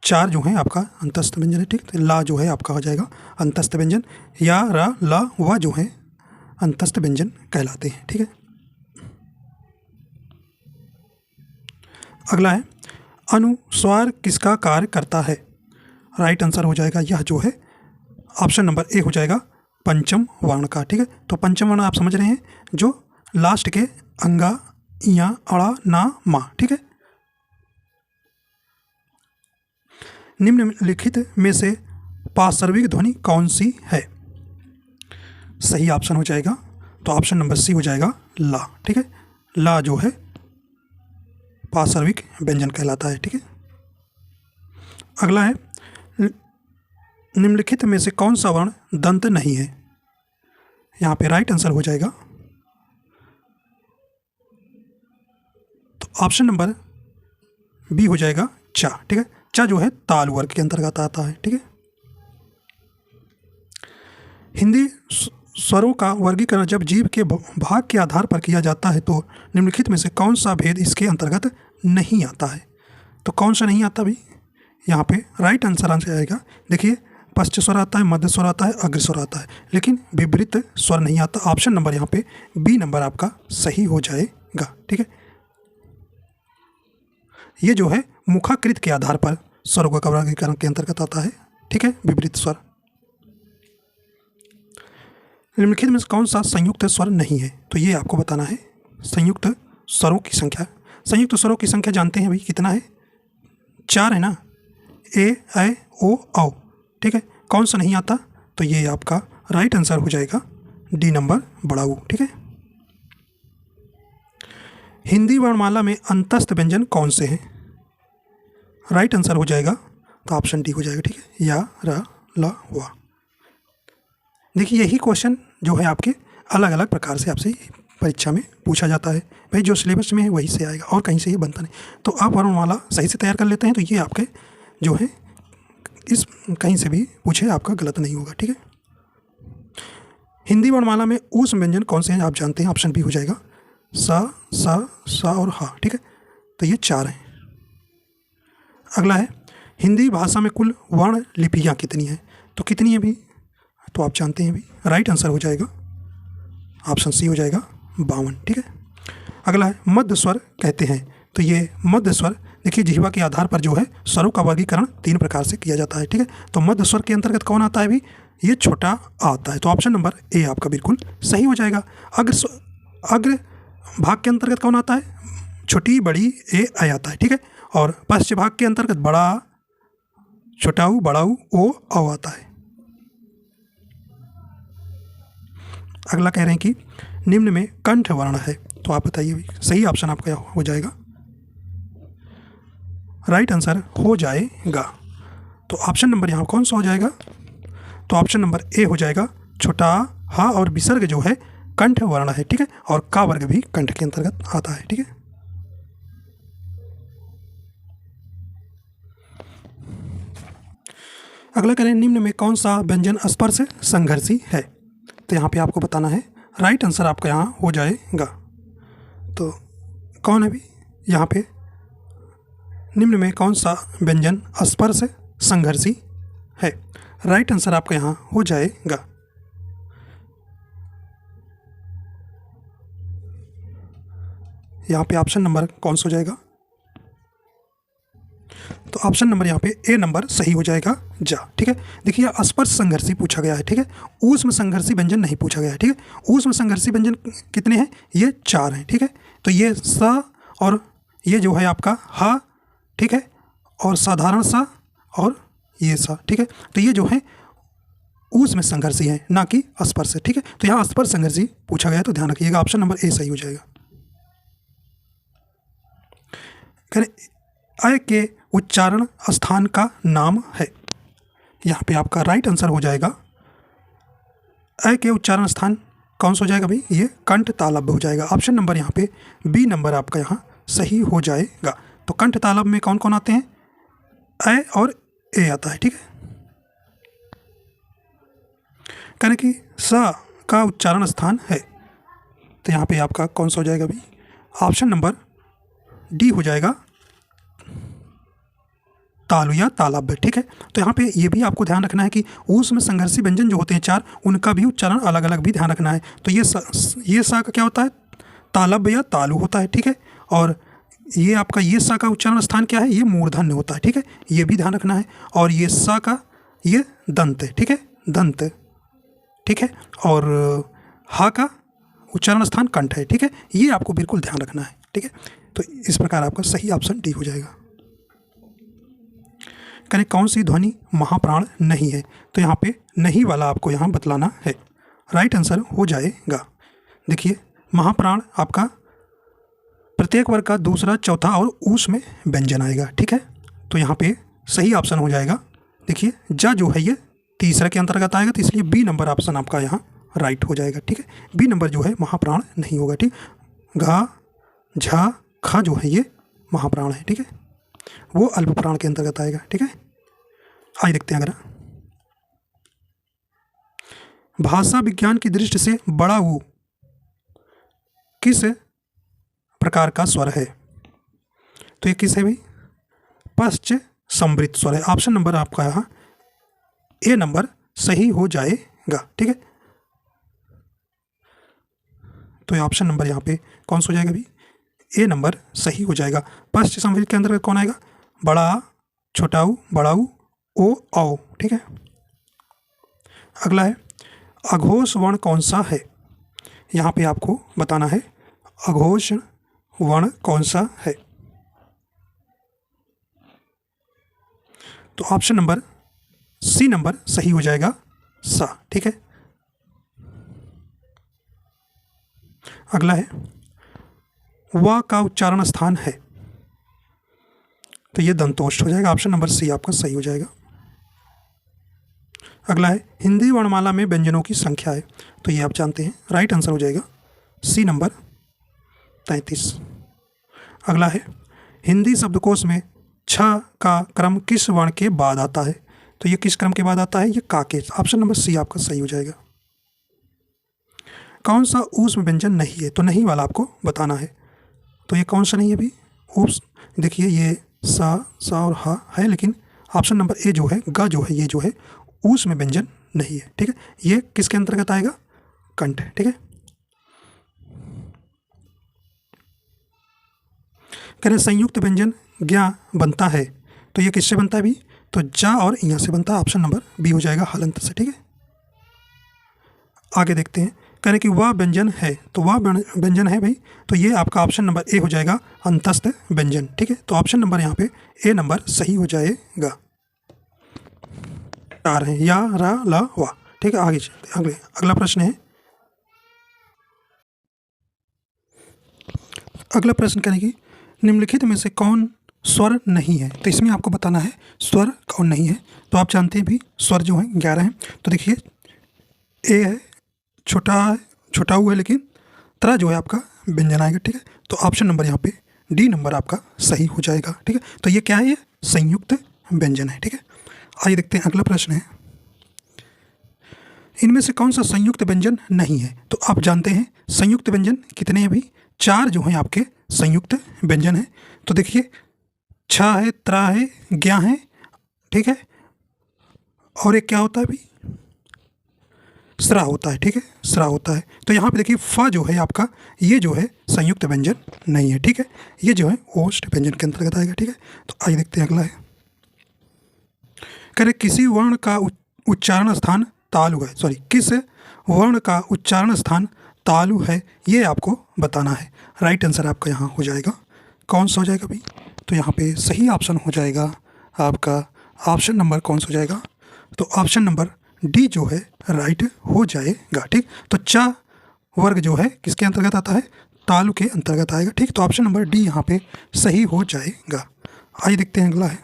4 जो है आपका अंतस्थ व्यंजन है, ठीक। तो ला जो है आपका हो जाएगा अंतस्थ व्यंजन, या, र, ल, व जो है अंतस्थ व्यंजन कहलाते हैं, ठीक है। अगला है अनुस्वार किसका कार्य करता है, राइट आंसर हो जाएगा यह जो है ऑप्शन नंबर ए हो जाएगा, पंचम वर्ण का, ठीक है। तो पंचम वर्ण आप समझ रहे हैं, जो लास्ट के अंगा, इया, अड़ा, ना, मा, ठीक है। निम्नलिखित में से पार्श्विक ध्वनि कौन सी है, सही ऑप्शन हो जाएगा, तो ऑप्शन नंबर सी हो जाएगा, ला, ठीक है। ला जो है पार्श्विक व्यंजन कहलाता है, ठीक है। अगला है निम्नलिखित में से कौन सा वर्ण दंत नहीं है, यहाँ पे राइट आंसर हो जाएगा, तो ऑप्शन नंबर बी हो जाएगा, चा, ठीक है। चा जो है ताल वर्ग के अंतर्गत आता है, ठीक है। हिंदी स्वरों का वर्गीकरण जब जीव के भाग के आधार पर किया जाता है, तो निम्नलिखित में से कौन सा भेद इसके अंतर्गत नहीं आता है, तो कौन सा नहीं आता भाई, यहाँ पे राइट आंसर आएगा, देखिए पश्च स्वर आता है, मध्य स्वर आता है, अग्र स्वर आता है, लेकिन विपरीत स्वर नहीं आता। ऑप्शन नंबर यहाँ पे बी नंबर आपका सही हो जाएगा, ठीक है। ये जो है मुखाकृत के आधार पर स्वरों का वर्गीकरण के अंतर्गत आता है, ठीक है, विपरीत स्वर। निम्नलिखित में कौन सा संयुक्त स्वर नहीं है, तो ये आपको बताना है संयुक्त स्वरों की संख्या। संयुक्त स्वरों की संख्या जानते हैं भाई कितना है, 4 है ना, ए, ऐ, ओ, औ, ठीक है। कौन सा नहीं आता, तो ये आपका राइट आंसर हो जाएगा डी नंबर बड़ा ऊ, ठीक है। हिंदी वर्णमाला में अंतस्थ व्यंजन कौन से हैं, राइट आंसर हो जाएगा, तो ऑप्शन डी हो जाएगा, ठीक है, या, र, ल, व। देखिए यही क्वेश्चन जो है आपके अलग अलग प्रकार से आपसे परीक्षा में पूछा जाता है भाई, जो सिलेबस में है वही से आएगा और कहीं से ये बनता नहीं। तो आप वर्णमाला सही से तैयार कर लेते हैं, तो ये आपके जो है इस कहीं से भी पूछे आपका गलत नहीं होगा, ठीक है। हिंदी वर्णमाला में ऊष्म व्यंजन कौन से हैं आप जानते हैं, ऑप्शन बी हो जाएगा, सा और हा, ठीक है। तो ये 4 हैं। अगला है हिंदी भाषा में कुल वर्ण लिपियाँ कितनी हैं, तो कितनी है भी, तो आप जानते हैं भी, राइट आंसर हो जाएगा ऑप्शन सी हो जाएगा 52, ठीक है। अगला है मध्य स्वर कहते हैं, तो ये मध्य स्वर देखिए जिह्वा के आधार पर जो है स्वरों का वर्गीकरण 3 प्रकार से किया जाता है, ठीक है। तो मध्य स्वर के अंतर्गत कौन आता है भी, ये छोटा आ आता है, तो ऑप्शन नंबर ए आपका बिल्कुल सही हो जाएगा। अग्र भाग के अंतर्गत कौन आता है, छोटी बड़ी ए आई आता है, ठीक है। और पश्च भाग के अंतर्गत बड़ा, छोटा ऊ, बड़ा ऊ, ओ, औ आता है। अगला कह रहे हैं कि निम्न में कंठ वर्ण है, तो आप बताइए भाई, सही ऑप्शन आपका यहाँ हो जाएगा, राइट आंसर हो जाएगा। तो ऑप्शन नंबर यहाँ कौन सा हो जाएगा, तो ऑप्शन नंबर ए हो जाएगा। छोटा हा और विसर्ग जो है कंठ वर्ण है, ठीक है, और का वर्ग भी कंठ के अंतर्गत आता है, ठीक है। अगला करें, निम्न में कौन सा व्यंजन स्पर्श संघर्षी है, तो यहाँ पे आपको बताना है, राइट आंसर आपका यहाँ हो जाएगा। तो कौन है भी यहाँ पे, निम्न में कौन सा व्यंजन स्पर्श संघर्षी है, राइट आंसर आपका यहाँ हो जाएगा। यहाँ पे ऑप्शन नंबर कौन सा हो जाएगा, तो ऑप्शन नंबर यहाँ पे ए नंबर सही हो जाएगा, जा, ठीक है। देखिए स्पर्श संघर्षी पूछा गया है, ठीक है, ऊष्म संघर्षी व्यंजन नहीं पूछा गया है, ठीक है। ऊष्म संघर्षी व्यंजन कितने हैं, ये 4 हैं, ठीक है। तो ये सा और ये जो है आपका हा, ठीक है, और साधारण सा और ये सा, ठीक है। तो ये जो है ऊष्म संघर्षी है, ना कि स्पर्श, ठीक है। तो यहाँ स्पर्श संघर्षी पूछा गया है, तो ध्यान रखिएगा, ऑप्शन नंबर ए सही हो जाएगा। अ के उच्चारण स्थान का नाम है, यहाँ पे आपका राइट आंसर हो जाएगा, अ के उच्चारण स्थान कौन सा हो जाएगा भाई, ये कंठ तालव्य हो जाएगा। ऑप्शन नंबर यहाँ पे बी नंबर आपका यहाँ सही हो जाएगा। तो कंठ तालव्य में कौन कौन आते हैं, अ और ए आता है, ठीक है। करें कि स का उच्चारण स्थान है, तो यहाँ पे आपका कौन सा हो जाएगा भाई, ऑप्शन नंबर डी हो जाएगा, तालु या तालव्य, ठीक है। तो यहाँ पे ये भी आपको ध्यान रखना है कि ऊष्म संघर्षी व्यंजन जो होते हैं 4, उनका भी उच्चारण अलग अलग भी ध्यान रखना है। तो ये सा का क्या होता है, तालव्य या तालु होता है, ठीक है। और ये आपका ये सा का उच्चारण स्थान क्या है, ये मूर्धन्य होता है, ठीक है, ये भी ध्यान रखना है। और ये सा का ये दंत है, ठीक है, दंत, ठीक है। और हा का उच्चारण स्थान कंठ है, ठीक है, ये आपको बिल्कुल ध्यान रखना है, ठीक है। तो इस प्रकार आपका सही ऑप्शन डी हो जाएगा। करें कौन सी ध्वनि महाप्राण नहीं है, तो यहाँ पे नहीं वाला आपको यहाँ बतलाना है, राइट आंसर हो जाएगा। देखिए महाप्राण आपका प्रत्येक वर्ग का दूसरा, चौथा और ऊष्म में व्यंजन आएगा, ठीक है। तो यहाँ पे सही ऑप्शन हो जाएगा। देखिए जा जो है ये तीसरा के अंतर्गत आएगा, तो इसलिए बी नंबर ऑप्शन आपका यहाँ राइट हो जाएगा, ठीक है। बी नंबर जो है महाप्राण नहीं होगा, ठीक। घा झा खा जो है ये महाप्राण है, ठीक है, वो अल्प प्राण के अंतर्गत आएगा, ठीक है। आइए देखते हैं, अगर भाषा विज्ञान की दृष्टि से बड़ा ऊ किस प्रकार का स्वर है, तो ये किस है भाई, पश्च संवृत स्वर है। ऑप्शन नंबर आपका यहाँ ए नंबर सही हो जाएगा, ठीक है। तो ये ऑप्शन नंबर यहाँ पे कौन सा हो जाएगा भाई, ए नंबर सही हो जाएगा। पश्च संवृत के अंदर कौन आएगा, बड़ा, छोटा ऊ, बड़ा ऊ, ओ औ, ठीक है। अगला है अघोष वर्ण कौन सा है, यहाँ पे आपको बताना है अघोष वर्ण कौन सा है। तो ऑप्शन नंबर सी नंबर सही हो जाएगा, सा, ठीक है। अगला है वा का उच्चारण स्थान है, तो ये दंतोष्ठ हो जाएगा। ऑप्शन नंबर सी आपका सही हो जाएगा। अगला है हिंदी वर्णमाला में व्यंजनों की संख्या है, तो ये आप जानते हैं, राइट आंसर हो जाएगा सी नंबर 33। अगला है हिंदी शब्दकोश में छ का क्रम किस वर्ण के बाद आता है, तो ये किस क्रम के बाद आता है, ये का के। ऑप्शन नंबर सी आपका सही हो जाएगा। कौन सा ऊष्म व्यंजन नहीं है, तो नहीं वाला आपको बताना है, तो ये कौन सा नहीं है भी, ऊष्म। देखिए ये सा और हा है, लेकिन ऑप्शन नंबर ए जो है, ग जो है, ये जो है ऊष्म व्यंजन नहीं है, ठीक है। ये किसके अंतर्गत आएगा, कंठ, ठीक है। कह रहे संयुक्त व्यंजन ज्ञा बनता है, तो ये किससे बनता है भी, तो जा और यहाँ से बनता है। ऑप्शन नंबर बी हो जाएगा हलंत से, ठीक है। आगे देखते हैं, कह रहे कि वह व्यंजन है, तो वह व्यंजन है भाई, तो ये आपका ऑप्शन नंबर ए हो जाएगा अंतस्थ व्यंजन, ठीक है। तो ऑप्शन नंबर यहाँ पे ए नंबर सही हो जाएगा। आ रहे हैं या रा ला वा, ठीक है। आगे चलते, अगला प्रश्न है अगला प्रश्न करेंगे निम्नलिखित में से कौन स्वर नहीं है। तो इसमें आपको बताना है स्वर कौन नहीं है। तो आप जानते हैं भी स्वर जो है 11 हैं। तो देखिए ए है, छोटा ऊ है, लेकिन तरह जो है आपका व्यंजन आएगा। ठीक है, तो ऑप्शन नंबर यहाँ पे डी नंबर आपका सही हो जाएगा। ठीक है, तो ये क्या है, ये संयुक्त व्यंजन है। ठीक है, आइए देखते हैं अगला प्रश्न है इनमें से कौन सा संयुक्त व्यंजन नहीं है। तो आप जानते हैं संयुक्त व्यंजन कितने हैं भी, 4 जो हैं आपके संयुक्त व्यंजन हैं। तो देखिए छ है, त्रा है, ज्ञा है, ठीक है, और एक क्या होता है भी, स्रा होता है। ठीक है, स्रा होता है। तो यहाँ पे देखिए फ जो है आपका, ये जो है संयुक्त व्यंजन नहीं है। ठीक है, ये जो है ओष्ठ व्यंजन के अंतर्गत आएगा। ठीक है, तो आइए देखते हैं अगला है, कह रहे किसी वर्ण का उच्चारण स्थान तालु है। सॉरी, किस वर्ण का उच्चारण स्थान तालु है, ये आपको बताना है। राइट आंसर आपका यहाँ हो जाएगा, कौन सा हो जाएगा भाई, तो यहाँ पे सही ऑप्शन हो जाएगा आपका ऑप्शन नंबर कौन सा हो जाएगा, तो ऑप्शन नंबर डी जो है राइट हो जाएगा। ठीक, तो चा वर्ग जो है किसके अंतर्गत आता है, तालु के अंतर्गत आएगा। ठीक, तो ऑप्शन नंबर डी यहाँ पे सही हो जाएगा। आइए देखते हैं अगला है,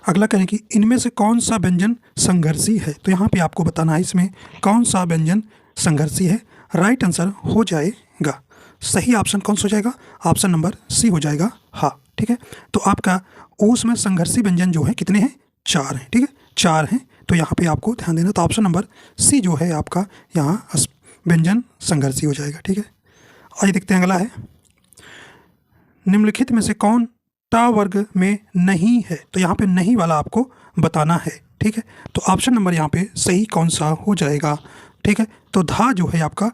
अगला कहें कि इनमें से कौन सा व्यंजन संघर्षी है। तो यहाँ पे आपको बताना है इसमें कौन सा व्यंजन संघर्षी है। राइट आंसर हो जाएगा, सही ऑप्शन कौन सा हो जाएगा, ऑप्शन नंबर सी हो जाएगा। हाँ, ठीक है, तो आपका ऊस में संघर्षी व्यंजन जो है कितने हैं, 4 हैं। ठीक है, 4 हैं, तो यहाँ पे आपको ध्यान देना। तो ऑप्शन नंबर सी जो है आपका यहाँ व्यंजन संघर्षी हो जाएगा। ठीक है, आइए देखते हैं अगला है, निम्नलिखित में से कौन टा वर्ग में नहीं है। तो यहाँ पे नहीं वाला आपको बताना है। ठीक है, तो ऑप्शन नंबर यहाँ पे सही कौन सा हो जाएगा। ठीक है, तो धा जो है आपका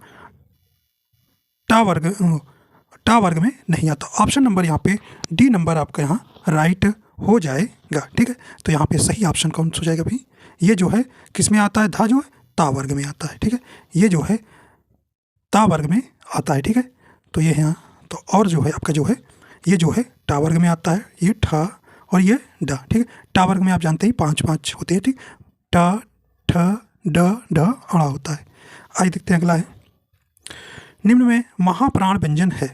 टा वर्ग में नहीं आता। ऑप्शन नंबर यहाँ पे डी नंबर आपका यहाँ राइट हो जाएगा। ठीक है, तो यहाँ पे सही ऑप्शन कौन सा हो जाएगा भाई, ये जो है किस में आता है, धा जो है ता वर्ग में आता है। ठीक है, ये जो है ता वर्ग में आता है। ठीक है, तो ये यहाँ तो और जो है आपका जो है ये जो है टा वर्ग में आता है, ये ठा और ये डा। ठीक है, टा वर्ग में आप जानते हैं 5 होते हैं। ठीक, टा ठ ड ढ अड़ा होता है। आइए देखते हैं अगला है, निम्न में महाप्राण व्यंजन है।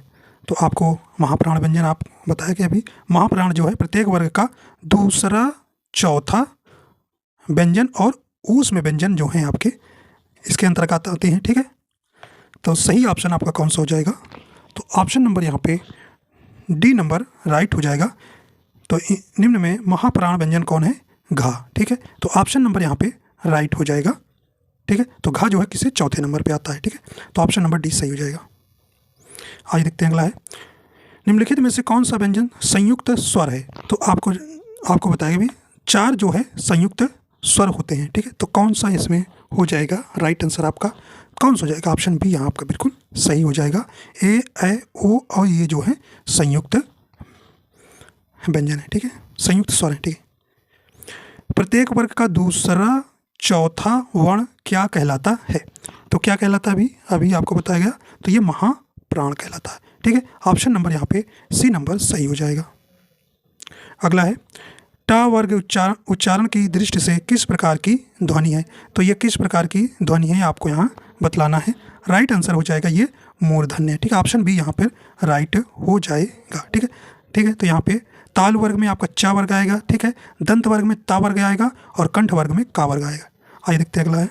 तो आपको महाप्राण व्यंजन आप बताया कि अभी महाप्राण जो है प्रत्येक वर्ग का दूसरा चौथा व्यंजन और ऊस में व्यंजन जो हैं आपके इसके अंतर्गत आते हैं। ठीक है, तो सही ऑप्शन आपका कौन सा हो जाएगा, तो ऑप्शन नंबर यहाँ पे डी नंबर राइट हो जाएगा। तो निम्न में महाप्राण व्यंजन कौन है, घा। ठीक है, तो ऑप्शन नंबर यहाँ पे राइट हो जाएगा। ठीक है, तो घा जो है किसे चौथे नंबर पे आता है। ठीक है, तो ऑप्शन नंबर डी सही हो जाएगा। आइए देखते हैं अगला है, निम्नलिखित में से कौन सा व्यंजन संयुक्त स्वर है। तो आपको बताएगा भी 4 जो है संयुक्त स्वर होते हैं। ठीक है, तो कौन सा इसमें हो जाएगा, राइट आंसर आपका कौन सा हो जाएगा, ऑप्शन बी यहाँ आपका बिल्कुल सही हो जाएगा। ए ए ओ और ये जो है संयुक्त व्यंजन है। ठीक है, संयुक्त स्वर है। ठीक है, प्रत्येक वर्ग का दूसरा चौथा वर्ण क्या कहलाता है। तो क्या कहलाता है अभी आपको बताया गया, तो ये महाप्राण कहलाता है। ठीक है, ऑप्शन नंबर यहाँ पे सी नंबर सही हो जाएगा। अगला है, टा वर्ग उच्चारण की दृष्टि से किस प्रकार की ध्वनि है। तो ये किस प्रकार की ध्वनि है आपको यहाँ बतलाना है। राइट आंसर हो जाएगा ये मूर्धन्य है। ठीक है, ऑप्शन बी यहाँ पर राइट हो जाएगा। ठीक है, ठीक है, तो यहाँ पे ताल वर्ग में आपका चा वर्ग आएगा। ठीक है, दंत वर्ग में ता वर्ग आएगा और कंठ वर्ग में का वर्ग आएगा। आइए देखते हैं अगला है,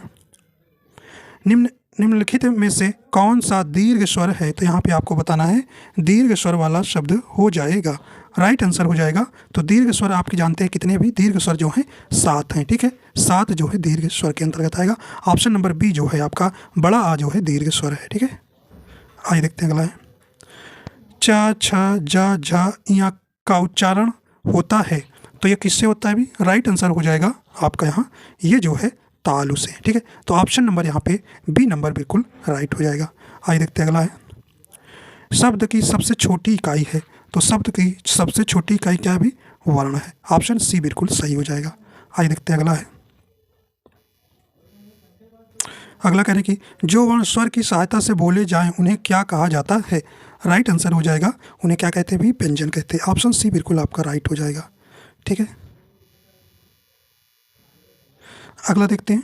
निम्नलिखित में से कौन सा दीर्घ स्वर है। तो यहाँ पे आपको बताना है दीर्घ स्वर वाला शब्द हो जाएगा। राइट आंसर हो जाएगा। तो दीर्घ स्वर आपके जानते हैं कितने भी दीर्घ स्वर जो हैं 7 हैं। ठीक है, 7 जो है दीर्घ स्वर के अंतर्गत आएगा। ऑप्शन नंबर बी जो है आपका बड़ा आ जो है दीर्घ स्वर है। ठीक है, आइए देखते हैं अगला है, चा छ जा झा या का उच्चारण होता है। तो ये किससे होता है भी, राइट आंसर हो जाएगा आपका यहाँ ये जो है तालु से। ठीक है, तो ऑप्शन नंबर यहाँ पे बी नंबर बिल्कुल राइट हो जाएगा। आइए देखते हैं अगला है, शब्द की सबसे छोटी इकाई है। तो शब्द की सबसे छोटी इकाई क्या है भी, वर्ण है। ऑप्शन सी बिल्कुल सही हो जाएगा। आइए देखते हैं अगला है, अगला कह रहे कि जो वर्ण स्वर की सहायता से बोले जाएं उन्हें क्या कहा जाता है। राइट आंसर हो जाएगा उन्हें क्या कहते हैं भी, व्यंजन कहते हैं। ऑप्शन सी बिल्कुल आपका राइट हो जाएगा। ठीक है, अगला देखते हैं,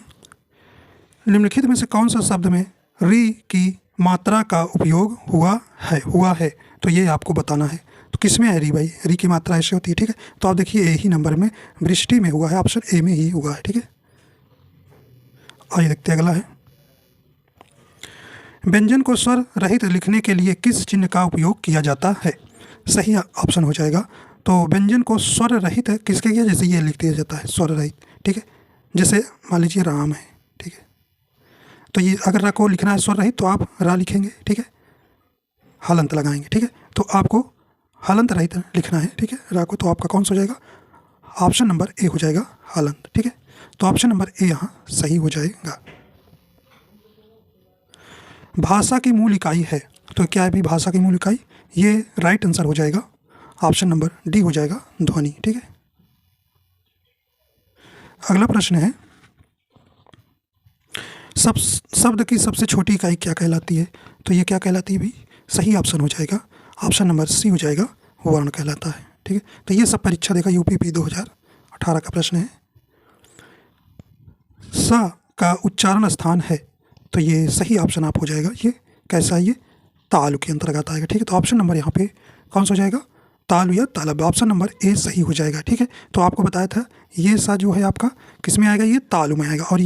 निम्नलिखित में से कौन सा शब्द में री की मात्रा का उपयोग हुआ है तो ये आपको बताना है। तो किस में है री भाई, री की मात्रा ऐसे होती है, ठीक है। तो आप देखिए ए ही नंबर में वृष्टि में हुआ है, ऑप्शन ए में ही हुआ है, ठीक है। आइए देखते हैं अगला है, व्यंजन को स्वर रहित लिखने के लिए किस चिन्ह का उपयोग किया जाता है। सही ऑप्शन हो जाएगा। तो व्यंजन को स्वर रहित किसके किया, जैसे ये लिख दिया जाता है स्वर रहित, ठीक है। जैसे मान लीजिए राम है, ठीक है, तो ये अगर रा को लिखना है स्वर रहित तो आप रा लिखेंगे, ठीक है, हलंत लगाएंगे, ठीक है। तो आपको हलंत रहित लिखना है, ठीक है, रा को। तो आपका कौन सा हो जाएगा, ऑप्शन नंबर ए हो जाएगा हलंत, ठीक है। तो ऑप्शन नंबर ए यहाँ सही हो जाएगा। भाषा की मूल इकाई है, तो क्या है भी भाषा की मूल इकाई, ये राइट आंसर हो जाएगा, ऑप्शन नंबर डी हो जाएगा ध्वनि, ठीक है। अगला प्रश्न है, शब्द की सबसे छोटी इकाई क्या कहलाती है। तो ये क्या कहलाती है भी, सही ऑप्शन हो जाएगा, ऑप्शन नंबर सी हो जाएगा, वर्ण कहलाता है, ठीक है। तो ये सब परीक्षा देगा यूपीपी 2018 का प्रश्न है। सा का उच्चारण स्थान है, तो ये सही ऑप्शन आप हो जाएगा, ये कैसा है, ये तालु के अंतर्गत आएगा, ठीक है। तो ऑप्शन नंबर यहाँ पे कौन सा हो जाएगा, तालु या तालब, ऑप्शन नंबर ए सही हो जाएगा, ठीक है। तो आपको बताया था ये सा जो है आपका किस में आएगा, ये तालु में आएगा, और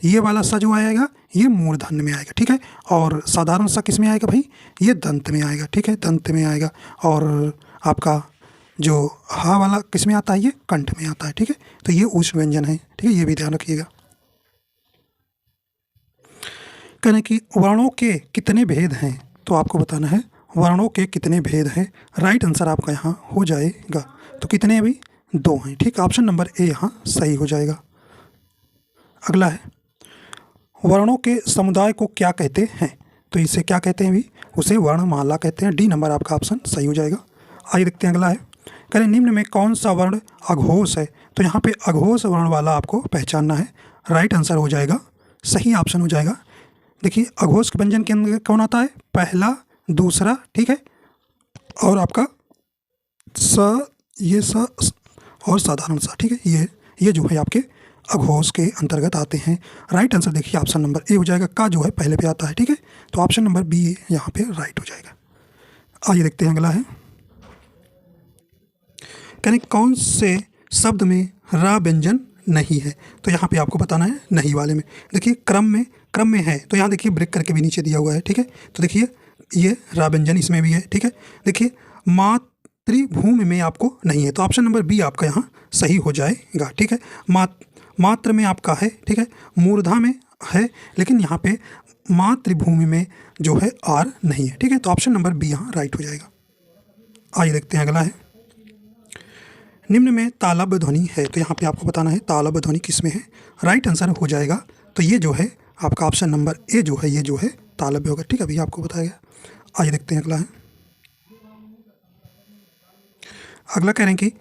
ये वाला सा जो आएगा ये मूर्धन्य में आएगा, ठीक है। और साधारण सा किस में आएगा भाई, ये दंत में आएगा, ठीक है, दंत में आएगा। और आपका जो हा वाला किस में आता है, ये कंठ में आता है, ठीक है। तो ये उष्ण व्यंजन है, ठीक है, ये भी ध्यान रखिएगा। कहने कि वर्णों के कितने भेद हैं, तो आपको बताना है वर्णों के कितने भेद हैं। राइट आंसर आपका यहाँ हो जाएगा। तो कितने अभी, 2 हैं, ठीक, ऑप्शन नंबर ए यहाँ सही हो जाएगा। अगला है, वर्णों के समुदाय को क्या कहते हैं। तो इसे क्या कहते हैं भी, उसे वर्णमाला कहते हैं, डी नंबर आपका ऑप्शन सही हो जाएगा। आइए देखते हैं अगला है, कहें निम्न में कौन सा वर्ण अघोष है। तो यहाँ पे अघोष वर्ण वाला आपको पहचानना है, राइट आंसर हो जाएगा, सही ऑप्शन हो जाएगा। देखिए अघोष के व्यंजन के अंदर कौन आता है, पहला, दूसरा, ठीक है, और आपका स, ये स और साधारण सा, ठीक है, ये जो है आपके अघोष के अंतर्गत आते हैं। राइट आंसर देखिए ऑप्शन नंबर ए हो जाएगा, का जो है पहले पे आता है, ठीक है। तो ऑप्शन नंबर बी यहाँ पे राइट हो जाएगा। आइए देखते हैं अगला है, कहने कौन से शब्द में रा व्यंजन नहीं है। तो यहाँ पे आपको बताना है नहीं वाले में। देखिए क्रम में है, तो यहाँ देखिए ब्रेक करके भी नीचे दिया हुआ है, ठीक है। तो देखिए ये रा व्यंजन इसमें भी है, ठीक है। देखिए मातृभूमि में आपको नहीं है, तो ऑप्शन नंबर बी आपका यहाँ सही हो जाएगा, ठीक है। मात्र में आपका है, ठीक है, मूर्धा में है, लेकिन यहाँ पे मातृभूमि में जो है आर नहीं है, ठीक है। तो ऑप्शन नंबर बी यहाँ राइट हो जाएगा। आइए देखते हैं अगला है, निम्न में तालब ध्वनि है। तो यहाँ पे आपको बताना है तालब ध्वनि किस में है। राइट आंसर हो जाएगा, तो ये जो है आपका ऑप्शन नंबर ए जो है, ये जो है तालब होगा, ठीक है, अभी आपको बताया गया। आइए देखते हैं अगला है, अगला कह रहे हैं कि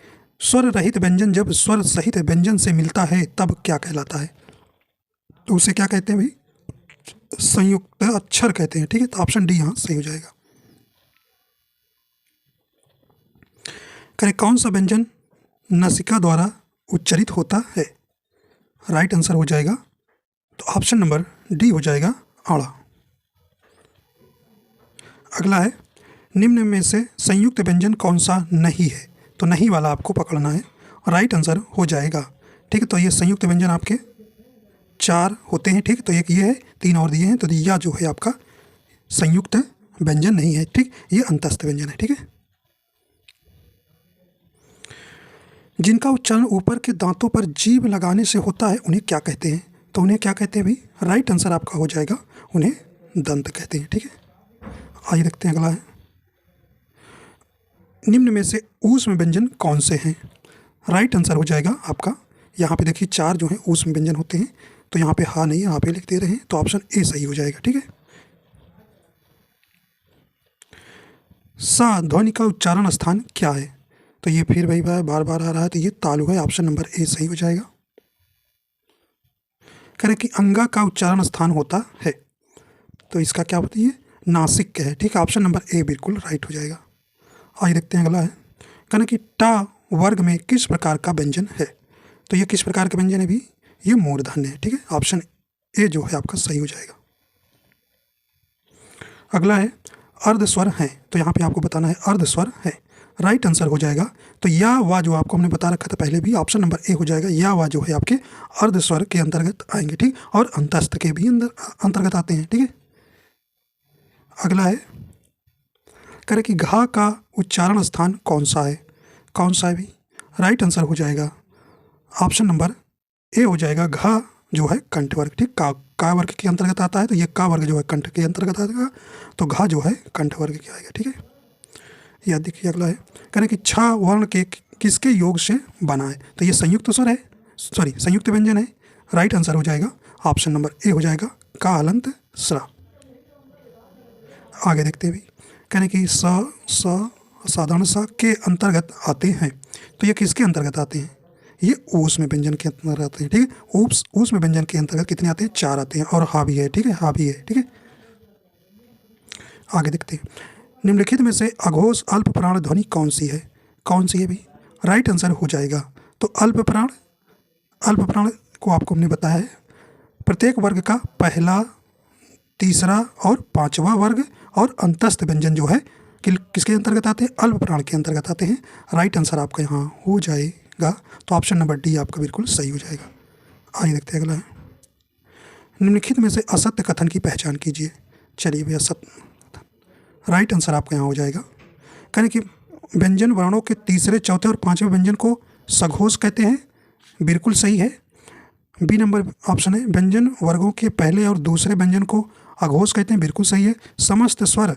स्वर रहित व्यंजन जब स्वर सहित व्यंजन से मिलता है तब क्या कहलाता है। तो उसे क्या कहते हैं भाई, संयुक्त अक्षर कहते हैं, ठीक है। तो ऑप्शन डी यहाँ सही हो जाएगा। करें कौन सा व्यंजन नासिका द्वारा उच्चारित होता है। राइट आंसर हो जाएगा, तो ऑप्शन नंबर डी हो जाएगा आड़ा। अगला है, निम्न में से संयुक्त व्यंजन कौन सा नहीं है। तो नहीं वाला आपको पकड़ना है, राइट आंसर हो जाएगा, ठीक है। तो ये संयुक्त व्यंजन आपके 4 होते हैं, ठीक। तो एक ये है, 3 और दिए हैं, तो यह जो है आपका संयुक्त व्यंजन नहीं है, ठीक, ये अंतस्थ व्यंजन है, ठीक है। जिनका उच्चारण ऊपर के दांतों पर जीभ लगाने से होता है उन्हें क्या कहते हैं। तो उन्हें क्या कहते हैं भाई, राइट आंसर आपका हो जाएगा, उन्हें दंत कहते हैं, ठीक है। आइए देखते हैं अगला है, निम्न में से ऊष्म व्यंजन कौन से हैं। राइट आंसर हो जाएगा आपका, यहाँ पे देखिए 4 जो हैं ऊष्म व्यंजन होते हैं, तो यहाँ पे हाँ नहीं है, यहाँ पे लिख दे रहे हैं, तो ऑप्शन ए सही हो जाएगा, ठीक है। सा ध्वनि का उच्चारण स्थान क्या है। तो ये फिर भाई बार बार आ रहा है, तो ये तालु है, ऑप्शन नंबर ए सही हो जाएगा। कह रहे कि अंगा का उच्चारण स्थान होता है, तो इसका क्या होता है, नासिक है, ठीक है, ऑप्शन नंबर ए बिल्कुल राइट हो जाएगा। आइए देखते हैं अगला है, कहना कि टा वर्ग में किस प्रकार का व्यंजन है। तो ये किस प्रकार का व्यंजन है भी, ये मूर्धन्य है, ठीक है, ऑप्शन ए जो है आपका सही हो जाएगा। अगला है अर्ध स्वर हैं, तो यहाँ पे आपको बताना है अर्ध स्वर है। राइट आंसर हो जाएगा तो या वा जो आपको हमने बता रखा था पहले भी, ऑप्शन नंबर ए हो जाएगा। या वा जो है आपके अर्ध स्वर के अंतर्गत आएंगे, ठीक, और अंतस्थ के भी अंतर्गत आते हैं, ठीक है। अगला है कह रहे कि घा का उच्चारण स्थान कौन सा है, कौन सा है भी? राइट आंसर हो जाएगा ऑप्शन नंबर ए हो जाएगा। घा जो है कंठ वर्ग, ठीक, का वर्ग के अंतर्गत आता है, तो ये का वर्ग जो है कंठ के अंतर्गत आएगा, तो घा जो है कंठ वर्ग के आएगा, ठीक है। यह देखिए अगला है कह रहे कि छा वर्ण के किसके योग से बना है, तो ये संयुक्त स्वर है, सॉरी संयुक्त व्यंजन है। राइट आंसर हो जाएगा ऑप्शन नंबर ए हो जाएगा का हलंत स्रा। आगे देखते हैं भी कह रहे कि स साधारण सा के अंतर्गत आते हैं, तो ये किसके अंतर्गत आते हैं? ये ऊष्म व्यंजन के अंतर्गत आते हैं, ठीक है। ऊष्म व्यंजन के अंतर्गत कितने आते हैं? 4 आते हैं, और हा भी है, ठीक है, हा भी है, ठीक है। आगे देखते हैं निम्नलिखित में से अघोष अल्प प्राण ध्वनि कौन सी है, कौन सी है भी? राइट आंसर हो जाएगा तो अल्प प्राण को आपको हमने बताया है प्रत्येक वर्ग का पहला, तीसरा और पांचवा वर्ग, और अंतस्थ व्यंजन जो है किसके अंतर्गत आते हैं? अल्प प्राण के अंतर्गत आते हैं। राइट आंसर आपका यहाँ हो जाएगा, तो ऑप्शन नंबर डी आपका बिल्कुल सही हो जाएगा। आइए देखते हैं अगला है निम्नलिखित में से असत्य कथन की पहचान कीजिए। चलिए भैया असत्य, राइट आंसर आपका यहाँ हो जाएगा। कहें कि व्यंजन वर्णों के तीसरे, चौथे और पांचवें व्यंजन को सघोष कहते हैं, बिल्कुल सही है। बी नंबर ऑप्शन है व्यंजन वर्गों के पहले और दूसरे व्यंजन को अघोष कहते हैं, बिल्कुल सही है। समस्त स्वर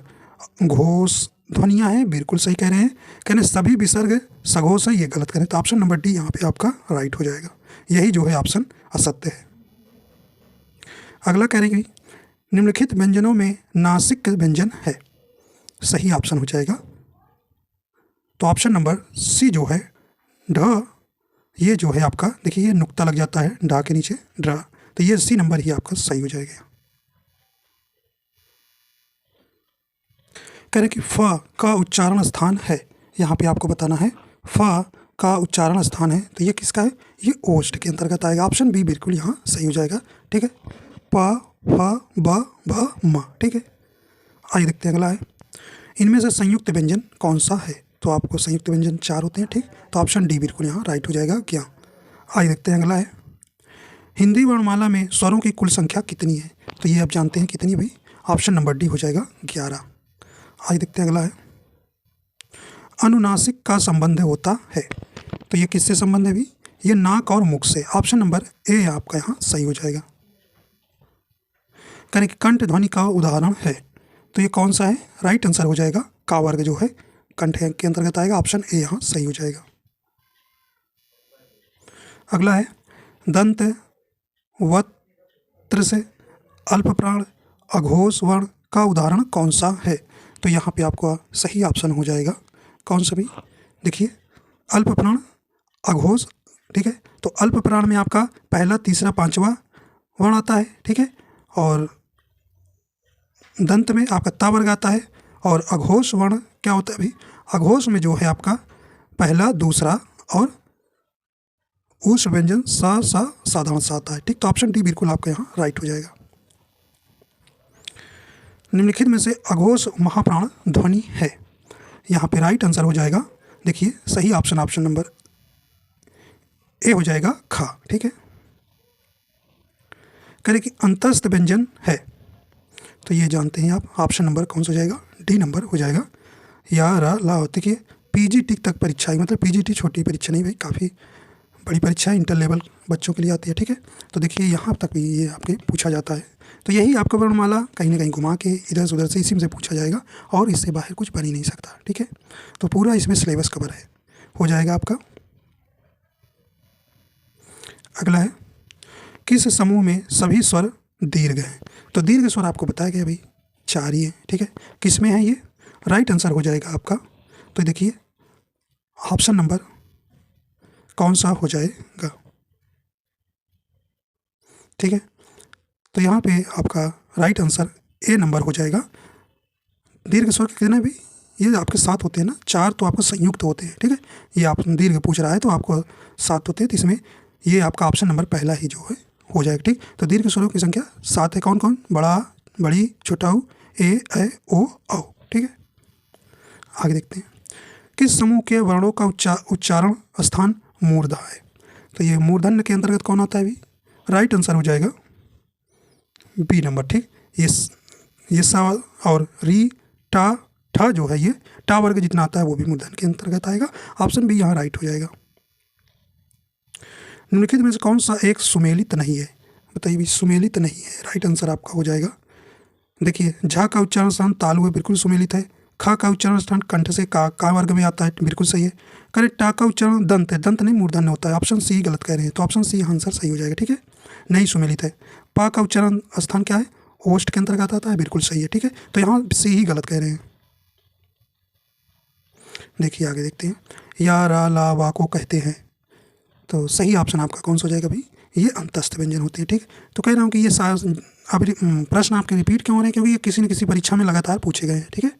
घोष ध्वनियाँ हैं, बिल्कुल सही कह रहे हैं। कहने सभी विसर्ग सघोष है, ये गलत करें, तो ऑप्शन नंबर डी यहाँ पे आपका राइट हो जाएगा। यही जो है ऑप्शन असत्य है। अगला कह रहे हैं कि निम्नलिखित व्यंजनों में नासिक व्यंजन है, सही ऑप्शन हो जाएगा, तो ऑप्शन नंबर सी जो है ढ, ये जो है आपका देखिए ये नुक्ता लग जाता है ढा के नीचे ढ, तो ये सी नंबर ही आपका सही हो जाएगा। कह रहे कि फ का उच्चारण स्थान है, यहाँ पे आपको बताना है फ का उच्चारण स्थान है, तो ये किसका है? ये ओष्ठ के अंतर्गत आएगा। ऑप्शन बी बिल्कुल यहाँ सही हो जाएगा, ठीक है। प फ ब भ म, ठीक है। आइए देखते हैं अगला है इनमें से संयुक्त व्यंजन कौन सा है, तो आपको संयुक्त व्यंजन 4 होते हैं, ठीक, तो ऑप्शन डी बिल्कुल यहाँ राइट हो जाएगा क्या। आइए देखते हैं अगला है हिंदी वर्णमाला में स्वरों की कुल संख्या कितनी है, तो ये आप जानते हैं कितनी भाई, ऑप्शन नंबर डी हो जाएगा 11। आइए देखते हैं अगला है अनुनासिक का संबंध होता है, तो ये किससे संबंध है भी? ये नाक और मुख से, ऑप्शन नंबर ए आपका यहाँ सही हो जाएगा। करें कि कंठ ध्वनि का उदाहरण है, तो ये कौन सा है? राइट आंसर हो जाएगा का वर्ग जो है कंठ के अंतर्गत आएगा, ऑप्शन ए यहाँ सही हो जाएगा। अगला है दंत वत्र से अल्प प्राण अघोष वर्ण का उदाहरण कौन सा है, तो यहाँ पे आपको सही ऑप्शन हो जाएगा कौन सा भी? देखिए अल्प प्राण अघोष, ठीक है, तो अल्प प्राण में आपका पहला, तीसरा, पांचवा वर्ण आता है, ठीक है, और दंत में आपका ता वर्ग आता है, और अघोष वर्ण क्या होता है अभी? अघोष में जो है आपका पहला, दूसरा और उस व्यंजन सा साधारण सा आता है, ठीक, तो ऑप्शन डी बिल्कुल आपका यहाँ राइट हो जाएगा। निम्नलिखित में से अघोष महाप्राण ध्वनि है, यहाँ पे राइट आंसर हो जाएगा, देखिए सही ऑप्शन नंबर ए हो जाएगा खा, ठीक है। करें कि अंतस्थ व्यंजन है, तो ये जानते हैं आप, ऑप्शन नंबर कौन सा हो जाएगा? डी नंबर हो जाएगा। या रा ला होती कि पीजीटी तक परीक्षा है, मतलब पीजीटी छोटी परीक्षा नहीं भाई, काफ़ी बड़ी परीक्षा है, इंटर लेवल बच्चों के लिए आती है, ठीक है। तो देखिए यहाँ तक भी ये आपके पूछा जाता है, तो यही आपका वर्णमाला कहीं ना कहीं घुमा के इधर से उधर से इसी में से पूछा जाएगा, और इससे बाहर कुछ बन ही नहीं सकता, ठीक है। तो पूरा इसमें सिलेबस कवर है, हो जाएगा आपका। अगला है किस समूह में सभी स्वर दीर्घ हैं, तो दीर्घ स्वर आपको बताया गया भाई 4 ही है, ठीक है। किस में है ये? राइट आंसर हो जाएगा आपका, तो देखिए ऑप्शन नंबर कौन सा हो जाएगा, ठीक है। तो यहाँ पे आपका राइट आंसर ए नंबर हो जाएगा। दीर्घ स्वर के कितने भी ये आपके 7 होते हैं ना, 4 तो आपको संयुक्त होते हैं, ठीक है। ये आप दीर्घ पूछ रहा है तो आपको 7 होते हैं, तो इसमें ये आपका ऑप्शन नंबर पहला ही जो है हो जाएगा, ठीक। तो दीर्घ स्वरों की संख्या 7 है, कौन कौन? बड़ा, बड़ी, छोटा ऊ, ए ऐ ओ औ। ठीक है, आगे देखते हैं। किस समूह के वर्णों का उच्चारण स्थान मूर्धा है? तो ये मूर्धन्य के अंतर्गत कौन आता है भी? राइट आंसर हो जाएगा बी नंबर। ठीक, ये सा और री टा ठा जो है ये टा वर्ग जितना आता है वो भी मूर्धन्य के अंतर्गत आएगा। ऑप्शन बी यहाँ राइट हो जाएगा। निम्नलिखित में से कौन सा एक सुमेलित नहीं है? बताइए भी, सुमेलित नहीं है, राइट आंसर आपका हो जाएगा। देखिए, झा का उच्चारण स्थान तालु है, बिल्कुल सुमेलित है। खा का उच्चारण स्थान कंठ से का वर्ग में आता है, बिल्कुल सही है। करेक्ट, टा का उच्चारण दंत है, दंत नहीं मूर्धन्य होता है। ऑप्शन सी गलत कह रहे हैं, तो ऑप्शन सी आंसर सही हो जाएगा। ठीक है, नहीं सुमेलित है। पा का उच्चारण स्थान क्या है? ओष्ठ के अंतर्गत आता है, बिल्कुल सही है। ठीक है, तो यहाँ सी ही गलत कह रहे हैं। देखिए आगे देखते हैं। या रा ला वा को कहते हैं, तो सही ऑप्शन आपका कौन सा हो जाएगा भाई? ये अंतस्थ व्यंजन होते हैं। ठीक, तो कह रहा हूँ कि ये अब प्रश्न आपके रिपीट क्यों हो रहे हैं? क्योंकि ये किसी न किसी परीक्षा में लगातार पूछे गए हैं। ठीक है,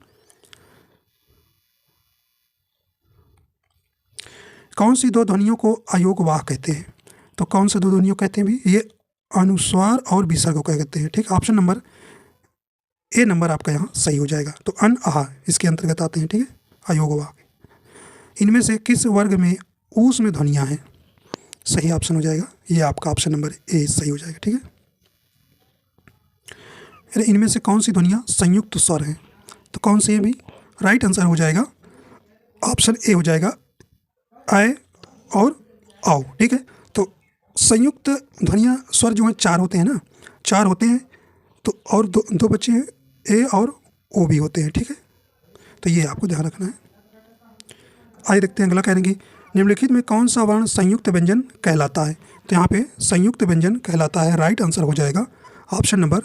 कौन सी दो ध्वनियों को अयोगवाह कहते हैं? तो कौन से दो ध्वनियों कहते हैं भी? ये अनुस्वार और विसर्ग को कहते हैं। ठीक, ऑप्शन नंबर ए नंबर आपका यहाँ सही हो जाएगा। तो अन आह इसके अंतर्गत आते हैं। ठीक है, अयोगवाह। इनमें से किस वर्ग में ऊष्म में ध्वनियाँ हैं? सही ऑप्शन हो जाएगा ये आपका ऑप्शन नंबर ए सही हो जाएगा। ठीक है, इनमें से कौन सी ध्वनियाँ संयुक्त स्वर हैं? तो कौन सी है भी? राइट आंसर हो जाएगा ऑप्शन ए हो जाएगा, ऐ और आओ। ठीक है, तो संयुक्त ध्वनियाँ स्वर जो हैं चार होते हैं ना, चार होते हैं, तो और दो बच्चे हैं, ए और ओ भी होते हैं। ठीक है, तो ये आपको ध्यान रखना है। आइए देखते हैं अगला। कहेंगे निम्नलिखित में कौन सा वर्ण संयुक्त व्यंजन कहलाता है? तो यहाँ पे संयुक्त व्यंजन कहलाता है, राइट आंसर हो जाएगा ऑप्शन नंबर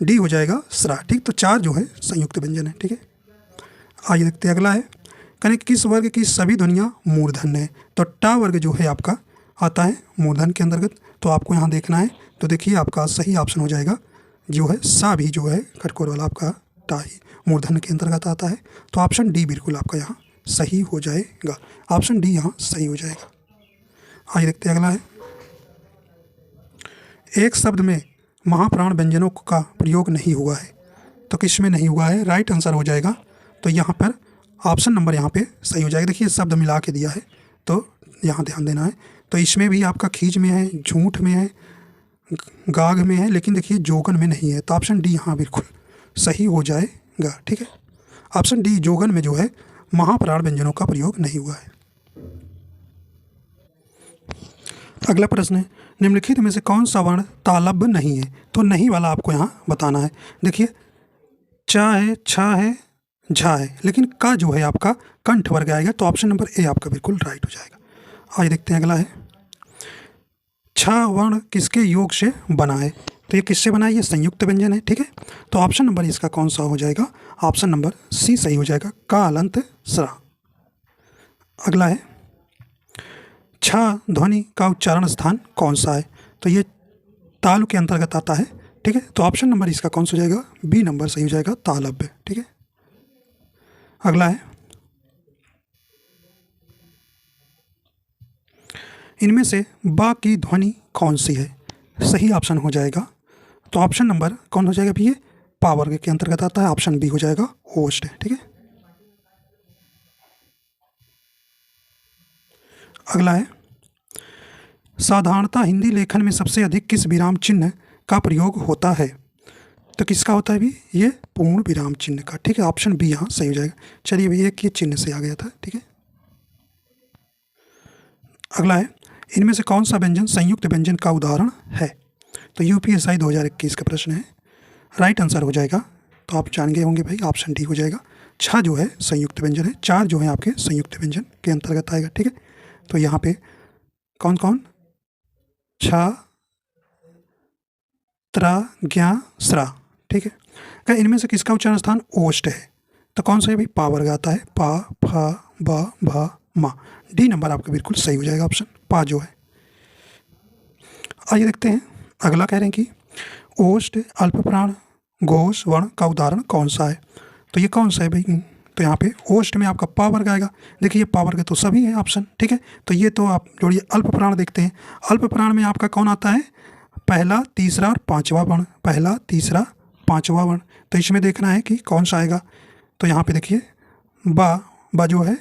डी हो जाएगा, स्रा। ठीक, तो चार जो है संयुक्त व्यंजन है। ठीक है, आइए देखते हैं अगला है। कहें किस वर्ग की सभी ध्वनियाँ मूर्धन्य है? तो टा वर्ग जो है आपका आता है मूर्धन्य के अंतर्गत, तो आपको यहाँ देखना है। तो देखिए आपका सही ऑप्शन हो जाएगा जो है सा भी जो है खटकोर वाला आपका टा ही मूर्धन्य के अंतर्गत आता है। तो ऑप्शन डी बिल्कुल आपका यहाँ सही हो जाएगा। ऑप्शन डी यहाँ सही हो जाएगा। आइए देखते हैं अगला है। एक शब्द में महाप्राण व्यंजनों का प्रयोग नहीं हुआ है, तो किस में नहीं हुआ है? राइट आंसर हो जाएगा। तो यहाँ पर ऑप्शन नंबर यहाँ पे सही हो जाएगा। देखिए शब्द मिला के दिया है, तो यहाँ ध्यान देना है। तो इसमें भी आपका खींच में है, झूठ में है, गाग में है, लेकिन देखिए जोगन में नहीं है। तो ऑप्शन डी यहाँ बिल्कुल सही हो जाएगा। ठीक है, ऑप्शन डी जोगन में जो है महाप्राण व्यंजनों का प्रयोग नहीं हुआ है। अगला प्रश्न है, निम्नलिखित में से कौन सा वर्ण तालव्य नहीं है? तो नहीं वाला आपको यहाँ बताना है। देखिए चा है, छा है, झा है, लेकिन का जो है आपका कंठ वर्ग आएगा, तो ऑप्शन नंबर ए आपका बिल्कुल राइट हो जाएगा। आइए देखते हैं अगला है। छा वर्ण किसके योग से बना है? तो ये किससे बना है? ये संयुक्त व्यंजन है। ठीक है, तो ऑप्शन नंबर इसका कौन सा हो जाएगा? ऑप्शन नंबर सी सही हो जाएगा, का अलंत स्रा। अगला है, छा ध्वनि का उच्चारण स्थान कौन सा है? तो ये तालु के अंतर्गत आता है। ठीक है, तो ऑप्शन नंबर इसका कौन सा हो जाएगा? बी नंबर सही हो जाएगा, तालव्य। ठीक है, अगला है, इनमें से बा की ध्वनि कौन सी है? सही ऑप्शन हो जाएगा। तो ऑप्शन नंबर कौन हो जाएगा भी? ये पा वर्ग के अंतर्गत आता है, ऑप्शन बी हो जाएगा, ओष्ठ। ठीक है, अगला है, साधारणतः हिंदी लेखन में सबसे अधिक किस विराम चिन्ह का प्रयोग होता है? तो किसका होता है भी? ये पूर्ण विराम चिन्ह का। ठीक है, ऑप्शन बी यहाँ सही हो जाएगा। चलिए भैया ये चिन्ह से आ गया था। ठीक है, अगला है, इनमें से कौन सा व्यंजन संयुक्त व्यंजन का उदाहरण है? तो यूपीएसआई 2021 का प्रश्न है, राइट आंसर हो जाएगा। तो आप जान गए होंगे भाई, ऑप्शन डी हो जाएगा। छा जो है संयुक्त व्यंजन है, चार जो है आपके संयुक्त व्यंजन के अंतर्गत आएगा। ठीक है, तो यहाँ पे कौन कौन? छा, त्रा, ज्ञा, स्रा। ठीक है, क्या इनमें से किसका उच्चारण स्थान ओष्ठ है? तो कौन सा है भाई? पा वर्ग आता है, पा, फा, बा, भा, मा। डी नंबर आपका बिल्कुल सही हो जाएगा, ऑप्शन पा जो है। आइए देखते हैं अगला। कह रहे हैं कि ओष्ठ, अल्पप्राण, घोष वर्ण का उदाहरण कौन सा है? तो ये कौन सा है भाई? तो यहाँ पे ओष्ठ में आपका पा वर्ग आएगा। देखिए ये पा वर्ग तो सभी है ऑप्शन। ठीक है, तो ये तो आप जोड़िए। अल्पप्राण देखते हैं, अल्पप्राण में आपका कौन आता है? पहला, तीसरा और पांचवा वर्ण। पहला, तीसरा, पांचवा वर्ण। तो इसमें देखना है कि कौन सा आएगा। तो यहाँ पे देखिए बा जो है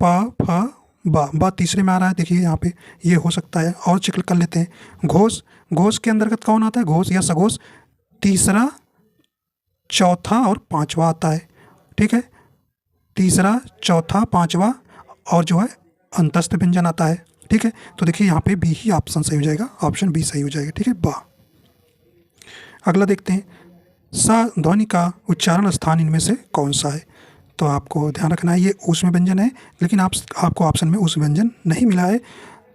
पा फा बा तीसरे में आ रहा है। देखिए यहाँ पे ये हो सकता है। और चेक कर लेते हैं। घोष के अंतर्गत कौन आता है? घोष या सघोष तीसरा, चौथा और पांचवा आता है। ठीक है, तीसरा, चौथा, पांचवा और जो है अंतस्थ व्यंजन आता है। ठीक है, तो देखिए यहाँ पे बी ही ऑप्शन सही हो जाएगा, ऑप्शन बी सही हो जाएगा। ठीक है, बा। अगला देखते हैं, सा ध्वनि का उच्चारण स्थान इनमें से कौन सा है? तो आपको ध्यान रखना है ये ऊष्म व्यंजन है, लेकिन आपको ऑप्शन में ऊष्म व्यंजन नहीं मिला है,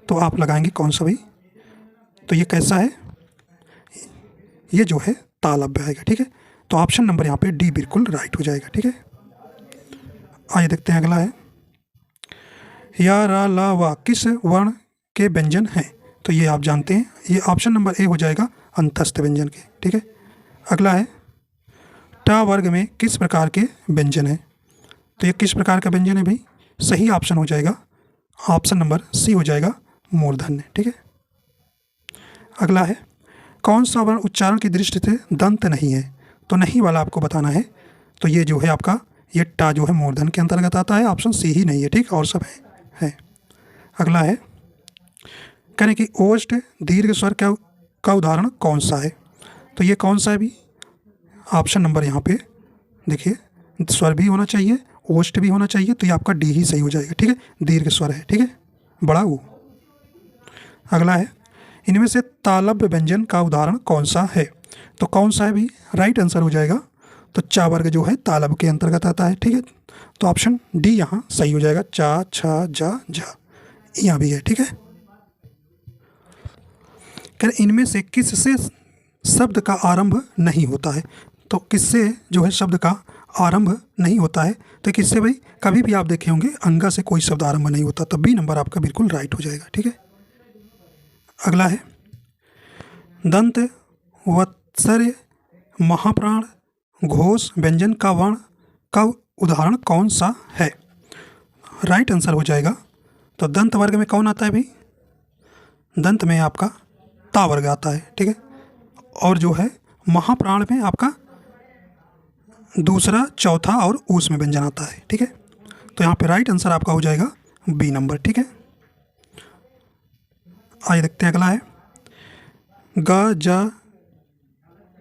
तो आप लगाएंगे कौन सा भाई? तो ये कैसा है? ये जो है तालव्य आएगा। ठीक है, तो ऑप्शन नंबर यहाँ पे डी बिल्कुल राइट हो जाएगा। ठीक है, आइए देखते हैं अगला है, या रा ला वा किस वर्ण के व्यंजन हैं? तो ये आप जानते हैं, ये ऑप्शन नंबर ए हो जाएगा अंतस्थ व्यंजन के। ठीक है, अगला है, टा वर्ग में किस प्रकार के व्यंजन हैं? तो ये किस प्रकार का व्यंजन है भाई? सही ऑप्शन हो जाएगा, ऑप्शन नंबर सी हो जाएगा मूर्धन्य। ठीक है, अगला है, कौन सा वर्ण उच्चारण की दृष्टि से दंत नहीं है? तो नहीं वाला आपको बताना है। तो ये जो है आपका ये टा जो है मूर्धन्य के अंतर्गत आता है, ऑप्शन सी ही नहीं है। ठीक, और सब है। अगला है, कहने कि ओष्ठ दीर्घ स्वर का उदाहरण कौन सा है? तो ये कौन सा है भी? ऑप्शन नंबर यहाँ पे देखिए, स्वर भी होना चाहिए, ओष्ठ भी होना चाहिए, तो ये आपका डी ही सही हो जाएगा। ठीक है, दीर्घ स्वर है। ठीक है, बड़ा ऊ। अगला है, इनमें से तालव्य व्यंजन का उदाहरण कौन सा है? तो कौन सा है भी? राइट आंसर हो जाएगा। तो चा वर्ग जो है तालव्य के अंतर्गत आता है। ठीक है, तो ऑप्शन डी यहाँ सही हो जाएगा। चा, छा, जा, झा, यहाँ भी है। ठीक है, क्या इनमें से किससे शब्द का आरंभ नहीं होता है? तो किससे जो है शब्द का आरंभ नहीं होता है? तो किससे भाई? कभी भी आप देखे होंगे अंगा से कोई शब्द आरंभ नहीं होता, तो बी नंबर आपका बिल्कुल राइट हो जाएगा। ठीक है, अगला है, दंत, वत्सर्य, महाप्राण, घोष व्यंजन का वर्ण का उदाहरण कौन सा है? राइट आंसर हो जाएगा। तो दंत वर्ग में कौन आता है भाई? दंत में आपका ता वर्ग आता है। ठीक है, और जो है महाप्राण में आपका दूसरा, चौथा और ऊष्म व्यंजन आता है। ठीक है, तो यहाँ पे राइट आंसर आपका हो जाएगा बी नंबर। ठीक है, आइए देखते हैं अगला है, ग, ज,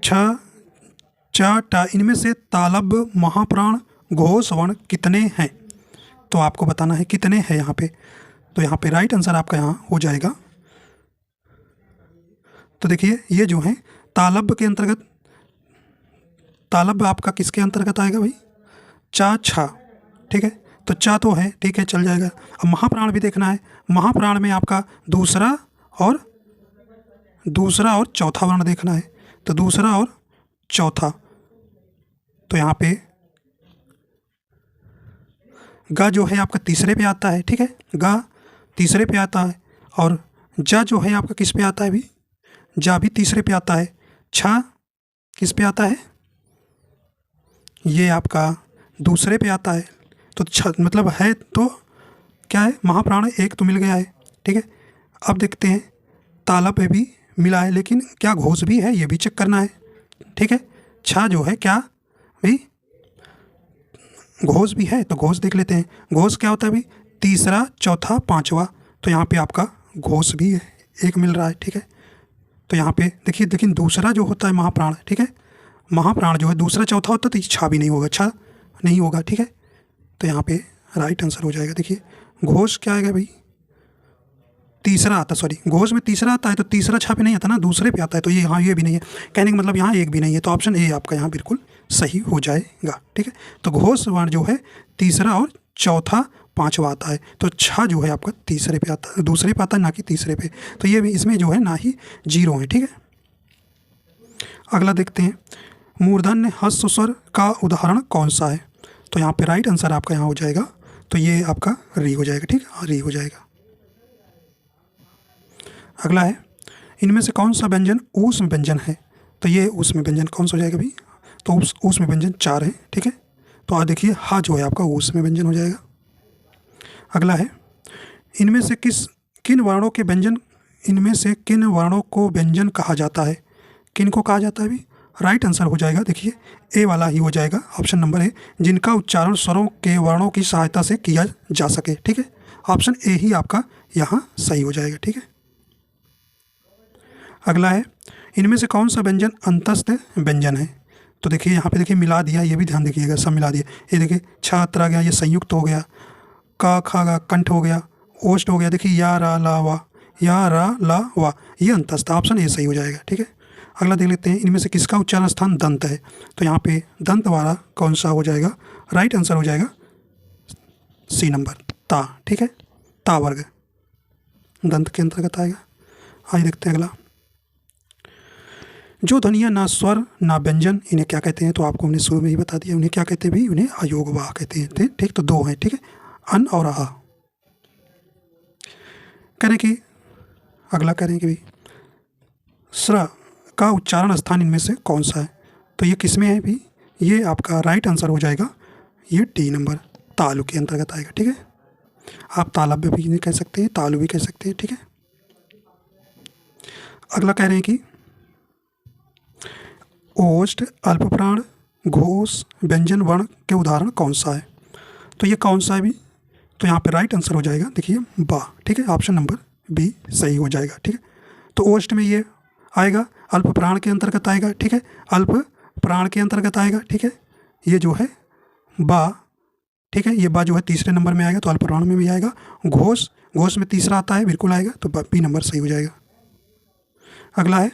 छ, चा, टा इनमें से तालव्य, महाप्राण, घोष वर्ण कितने हैं? तो आपको बताना है कितने हैं यहाँ पे। तो यहाँ पे राइट आंसर आपका यहाँ हो जाएगा। तो देखिए ये जो है तालव्य के अंतर्गत, तालव्य आपका किसके अंतर्गत आएगा भाई? चा, छा। ठीक है, तो चा तो है, ठीक है, चल जाएगा। अब महाप्राण भी देखना है। महाप्राण में आपका दूसरा और चौथा वर्ण देखना है। तो दूसरा और चौथा, तो यहाँ पे गा जो है आपका तीसरे पे आता है। ठीक है, गा तीसरे पे आता है, और जा जो है आपका किस पे आता है भी? जा भी तीसरे पे आता है। छा किस पे आता है? ये आपका दूसरे पे आता है। तो मतलब है तो क्या है? महाप्राण एक तो मिल गया है। ठीक है, अब देखते हैं तालव्य भी मिला है, लेकिन क्या घोष भी है ये भी चेक करना है। ठीक है, छा जो है क्या भाई? घोष भी है, तो घोष देख लेते हैं। घोष क्या होता है भाई? तीसरा, चौथा, पांचवा। तो यहाँ पे आपका घोष भी है, एक मिल रहा है। ठीक है, तो यहाँ पे देखिए, लेकिन दूसरा जो होता है महाप्राण, ठीक है, महाप्राण जो है दूसरा, चौथा होता है, तो छा भी नहीं होगा, छा नहीं होगा। ठीक है, तो यहाँ पे राइट आंसर हो जाएगा। देखिए घोष क्या आएगा भाई? तीसरा आता, सॉरी, घोष में तीसरा आता है, तो तीसरा छा पे नहीं आता ना, दूसरे पे आता है। तो ये यहाँ ये भी नहीं है, कहने का मतलब यहाँ एक भी नहीं है। तो ऑप्शन ए आपका यहाँ बिल्कुल सही हो जाएगा। ठीक है, तो घोष वर्ण जो है तीसरा और चौथा, पांचवा आता है। तो छा जो है आपका तीसरे पे आता है, दूसरे पे आता है, ना कि तीसरे पे। तो ये भी इसमें जो है ना ही जीरो है। ठीक है, अगला देखते हैं, मूर्धन्य ह्रस्व स्वर का उदाहरण कौन सा है? तो यहाँ पे राइट आंसर आपका यहाँ हो जाएगा। तो ये आपका री हो जाएगा। ठीक है, री हो जाएगा। अगला है, इनमें से कौन सा व्यंजन ऊष्म व्यंजन है? तो ये ऊष्म व्यंजन कौन सा हो जाएगा भाई? तो ऊष्म व्यंजन 4 है। ठीक है, तो आज देखिए हा जो है आपका ऊष्म व्यंजन हो जाएगा। अगला है, इनमें से किन वर्णों के व्यंजन, इनमें से किन वर्णों को व्यंजन कहा जाता है? किन को कहा जाता है भाई? राइट आंसर हो जाएगा, देखिए ए वाला ही हो जाएगा, ऑप्शन नंबर ए, जिनका उच्चारण स्वरों के वर्णों की सहायता से किया जा सके। ठीक है, ऑप्शन ए ही आपका यहाँ सही हो जाएगा। ठीक है, अगला है, इनमें से कौन सा व्यंजन अंतस्थ व्यंजन है? तो देखिए यहाँ पे देखिए मिला दिया, ये भी ध्यान रखिएगा, सब मिला दिया। ये देखिए छात्र आ गया, ये संयुक्त हो गया, का खागा कंठ हो गया, ओष्ठ हो गया, देखिए या रा ला वा, या रा ला वा, ये अंतस्थ, ऑप्शन ए सही हो जाएगा। ठीक है, अगला देख लेते हैं, इनमें से किसका उच्चारण स्थान दंत है? तो यहाँ पे दंत वाला कौन सा हो जाएगा? राइट आंसर हो जाएगा सी नंबर, ता। ठीक है, ता वर्ग दंत के अंतर्गत आएगा। आइए देखते हैं अगला, जो ध्वनियाँ ना स्वर ना व्यंजन, इन्हें क्या कहते हैं? तो आपको हमने शुरू में ही बता दिया, उन्हें क्या कहते हैं भी? उन्हें अयोगवाह कहते हैं। ठीक, तो दो हैं। ठीक है, अन और आ। करें कि अगला करें कि भी स्र का उच्चारण स्थान इनमें से कौन सा है? तो ये किस में है भी? ये आपका राइट आंसर हो जाएगा, ये डी नंबर, तालु के अंतर्गत आएगा। ठीक है, आप तालव्य भी कह सकते हैं, तालु भी कह सकते हैं। ठीक है, अगला कह रहे हैं कि ओष्ठ, अल्पप्राण, घोष, व्यंजन वर्ण के उदाहरण कौन सा है? तो ये कौन सा है भी? तो यहाँ पे राइट आंसर हो जाएगा, देखिए बा। ठीक है, ऑप्शन नंबर बी सही हो जाएगा। ठीक है, तो ओष्ठ में ये आएगा, अल्प प्राण के अंतर्गत आएगा। ठीक है, अल्प प्राण के अंतर्गत आएगा। ठीक है, ये जो है बा, ठीक है, ये बा जो है तीसरे नंबर में आएगा, तो अल्प प्राण में भी आएगा। घोष, घोष में तीसरा आता है, बिल्कुल आएगा, तो बी नंबर सही हो जाएगा। अगला है,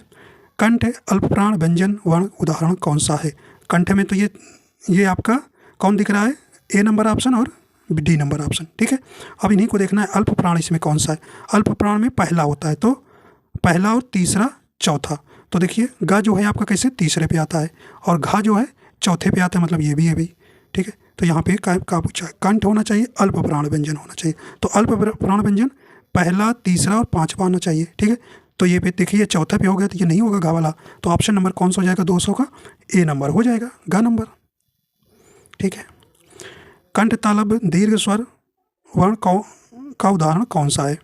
कंठ, अल्प प्राण, व्यंजन वर्ण उदाहरण कौन सा है? कंठ में तो ये आपका कौन दिख रहा है? ए नंबर ऑप्शन और डी नंबर ऑप्शन। ठीक है, अब इन्हीं को देखना है, अल्प प्राण इसमें कौन सा है? अल्प प्राण में पहला होता है, तो पहला और तीसरा चौथा। तो देखिए गा जो है आपका कैसे तीसरे पे आता है, और घा जो है चौथे पे आता है, मतलब ये भी है भाई। ठीक है, तो यहाँ पे का पूछा है, कंठ होना चाहिए, अल्प प्राण व्यंजन होना चाहिए। तो अल्प प्राण व्यंजन पहला, तीसरा और पांचवा आना चाहिए। ठीक है, तो ये पे देखिए चौथे पे हो गया, तो ये नहीं होगा गा वाला, तो ऑप्शन नंबर कौन सा हो जाएगा 200 का? ए नंबर हो जाएगा, गा नंबर। ठीक है, कंठ, तालव्य, दीर्घ स्वर वर्ण का उदाहरण कौन सा है?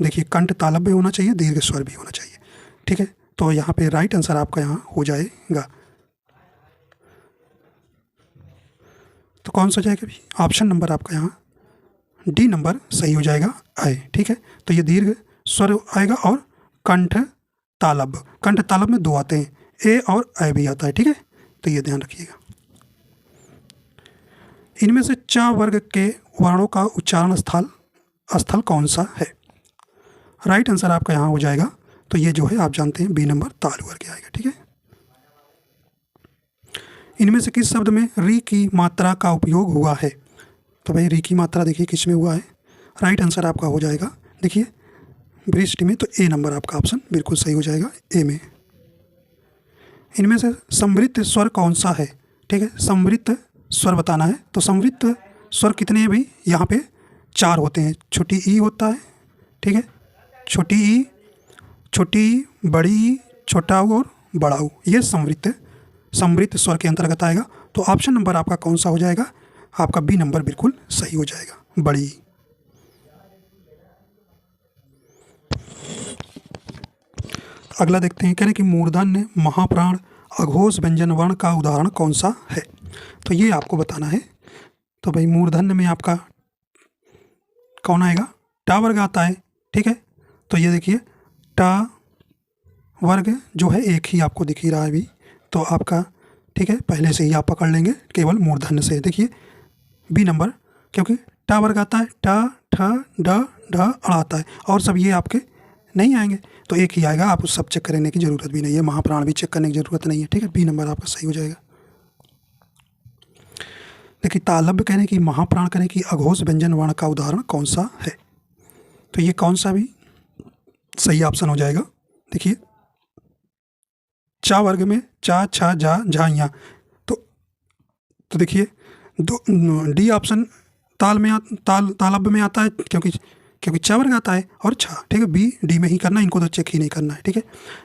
देखिए कंठ तालव्य होना चाहिए, दीर्घ स्वर भी होना चाहिए। ठीक है, तो यहाँ पे राइट आंसर आपका यहाँ हो जाएगा, तो कौन सा जाएगा भी? ऑप्शन नंबर आपका यहाँ डी नंबर सही हो जाएगा, आए। ठीक है, तो ये दीर्घ स्वर आएगा, और कंठ तालव्य, कंठ तालव्य में दो आते हैं, ए और ए भी आता है। ठीक है, तो ये ध्यान रखिएगा। इनमें से च वर्ग के वर्णों का उच्चारण स्थल कौन सा है? राइट आंसर आपका यहाँ हो जाएगा, तो ये जो है आप जानते हैं बी नंबर, तालु वर्ग आएगा। ठीक है, इनमें से किस शब्द में री की मात्रा का उपयोग हुआ है? तो भाई री की मात्रा देखिए किस में हुआ है? राइट आंसर आपका हो जाएगा, देखिए वृष्टि में, तो ए नंबर आपका ऑप्शन बिल्कुल सही हो जाएगा, ए में। इनमें से समवृत्त स्वर कौन सा है? ठीक है, समवृत्त स्वर बताना है, तो समवृत्त स्वर कितने हैं भाई? यहाँ पे 4 होते हैं, छोटी ई होता है। ठीक है, छोटी ई, बड़ी ई, छोटा ऊ और बड़ा ऊ, ये समवृत्त स्वर के अंतर्गत आएगा। तो ऑप्शन नंबर आपका कौन सा हो जाएगा? आपका बी नंबर बिल्कुल सही हो जाएगा, बड़ी ई। अगला देखते हैं, कह रहे हैं कि मूर्धन्य, महाप्राण, अघोष व्यंजन वर्ण का उदाहरण कौन सा है? तो ये आपको बताना है। तो भाई मूर्धन्य में आपका कौन आएगा? टा वर्ग आता है। ठीक है, तो ये देखिए टा वर्ग जो है एक ही आपको दिख ही रहा है अभी, तो आपका ठीक है पहले से ही आप पकड़ लेंगे, केवल मूर्धन्य से। देखिए बी नंबर, क्योंकि टा वर्ग आता है, टा, ठ, ड, ढ, अड़ आता है, और सब ये आपके नहीं आएंगे, तो एक ही आएगा, आप सब चेक करने की जरूरत भी नहीं है, महाप्राण भी चेक करने की जरूरत नहीं है। ठीक है, बी नंबर आपका सही हो जाएगा। देखिए तालव्य कहने की, महाप्राण कहने की, अघोष व्यंजन वर्ण का उदाहरण कौन सा है? तो ये कौन सा भी सही ऑप्शन हो जाएगा? देखिए चा वर्ग में चा, छा, जा, झा, या, तो देखिए डी ऑप्शन तालव्य में आता है, क्योंकि चा वर्ग आता है और छा। ठीक है, बी डी में ही करना है, इनको तो चेक ही नहीं करना है। ठीक है,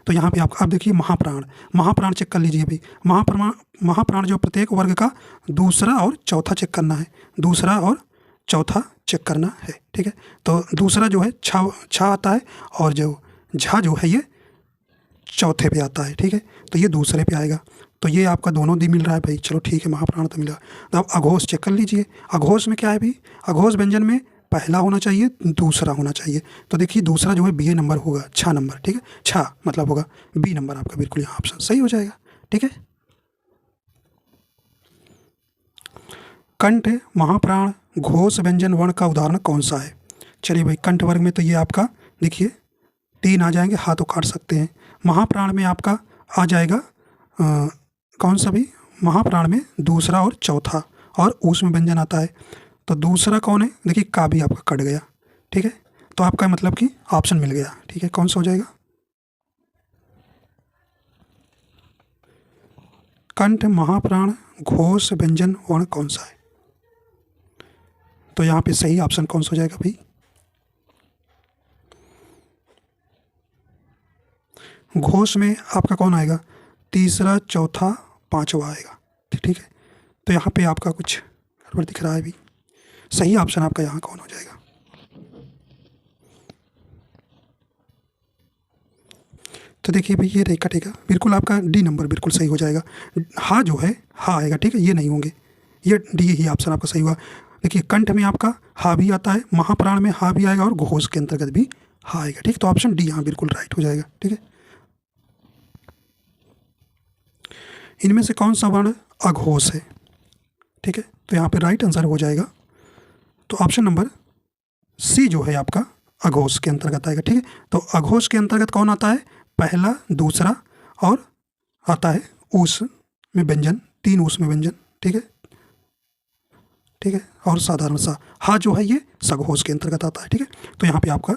तो यहाँ पे आप देखिए महाप्राण चेक कर लीजिए भाई। महाप्राण जो प्रत्येक वर्ग का दूसरा और चौथा चेक करना है, दूसरा और चौथा चेक करना है। ठीक है, तो दूसरा जो है छा आता है, और जो झा जो है ये चौथे पे आता है, ठीक है। तो ये दूसरे पे आएगा। तो ये आपका दोनों दी मिल रहा है भाई, चलो ठीक है, महाप्राण तो मिला। तो अब अघोष चेक कर लीजिए। अघोष में क्या है भाई, अघोष व्यंजन में पहला होना चाहिए, दूसरा होना चाहिए। तो देखिए दूसरा जो है बी नंबर होगा, 6 नंबर, ठीक है, 6 मतलब होगा बी नंबर आपका, बिल्कुल यहाँ ऑप्शन सही हो जाएगा, ठीक है। कंठ महाप्राण घोष व्यंजन वर्ण का उदाहरण कौन सा है? चलिए भाई, कंठ वर्ग में तो ये आपका देखिए 3 आ जाएंगे, हाथों काट सकते हैं। महाप्राण में आपका आ जाएगा कौन सा भी, महाप्राण में दूसरा और चौथा, और ऊष्म व्यंजन आता है। तो दूसरा कौन है, देखिए का भी आपका कट गया, ठीक है। तो आपका मतलब कि ऑप्शन मिल गया, ठीक है। कौन सा हो जाएगा, कंठ महाप्राण घोष व्यंजन वर्ण कौन सा है? तो यहाँ पे सही ऑप्शन कौन सा हो जाएगा भाई, घोष में आपका कौन आएगा, तीसरा चौथा पांचवा आएगा, ठीक है। तो यहाँ पे आपका कुछ गड़बड़ दिख रहा है भी, सही ऑप्शन आपका यहाँ कौन हो जाएगा, तो देखिए भाई ये रहेगा, ठीक है, बिल्कुल आपका डी नंबर बिल्कुल सही हो जाएगा। हा जो है हा आएगा, ठीक है, ये नहीं होंगे, ये डी ही ऑप्शन आपका सही हुआ। देखिए कंठ में आपका हा भी आता है, महाप्राण में हा भी आएगा, और घोष के अंतर्गत भी हा आएगा, ठीक। तो ऑप्शन डी यहाँ बिल्कुल राइट हो जाएगा, ठीक है। इनमें से कौन सा वर्ण अघोष है, ठीक है, तो यहाँ पे राइट आंसर हो जाएगा। तो ऑप्शन नंबर सी जो है आपका अघोष के अंतर्गत आएगा, ठीक है। तो अघोष के अंतर्गत कौन आता है, पहला दूसरा और आता है ऊस में व्यंजन, 3 ऊस में व्यंजन, ठीक है, ठीक है। और साधारण सा हा जो है ये सघोष के अंतर्गत आता है, ठीक है। तो यहाँ पे आपका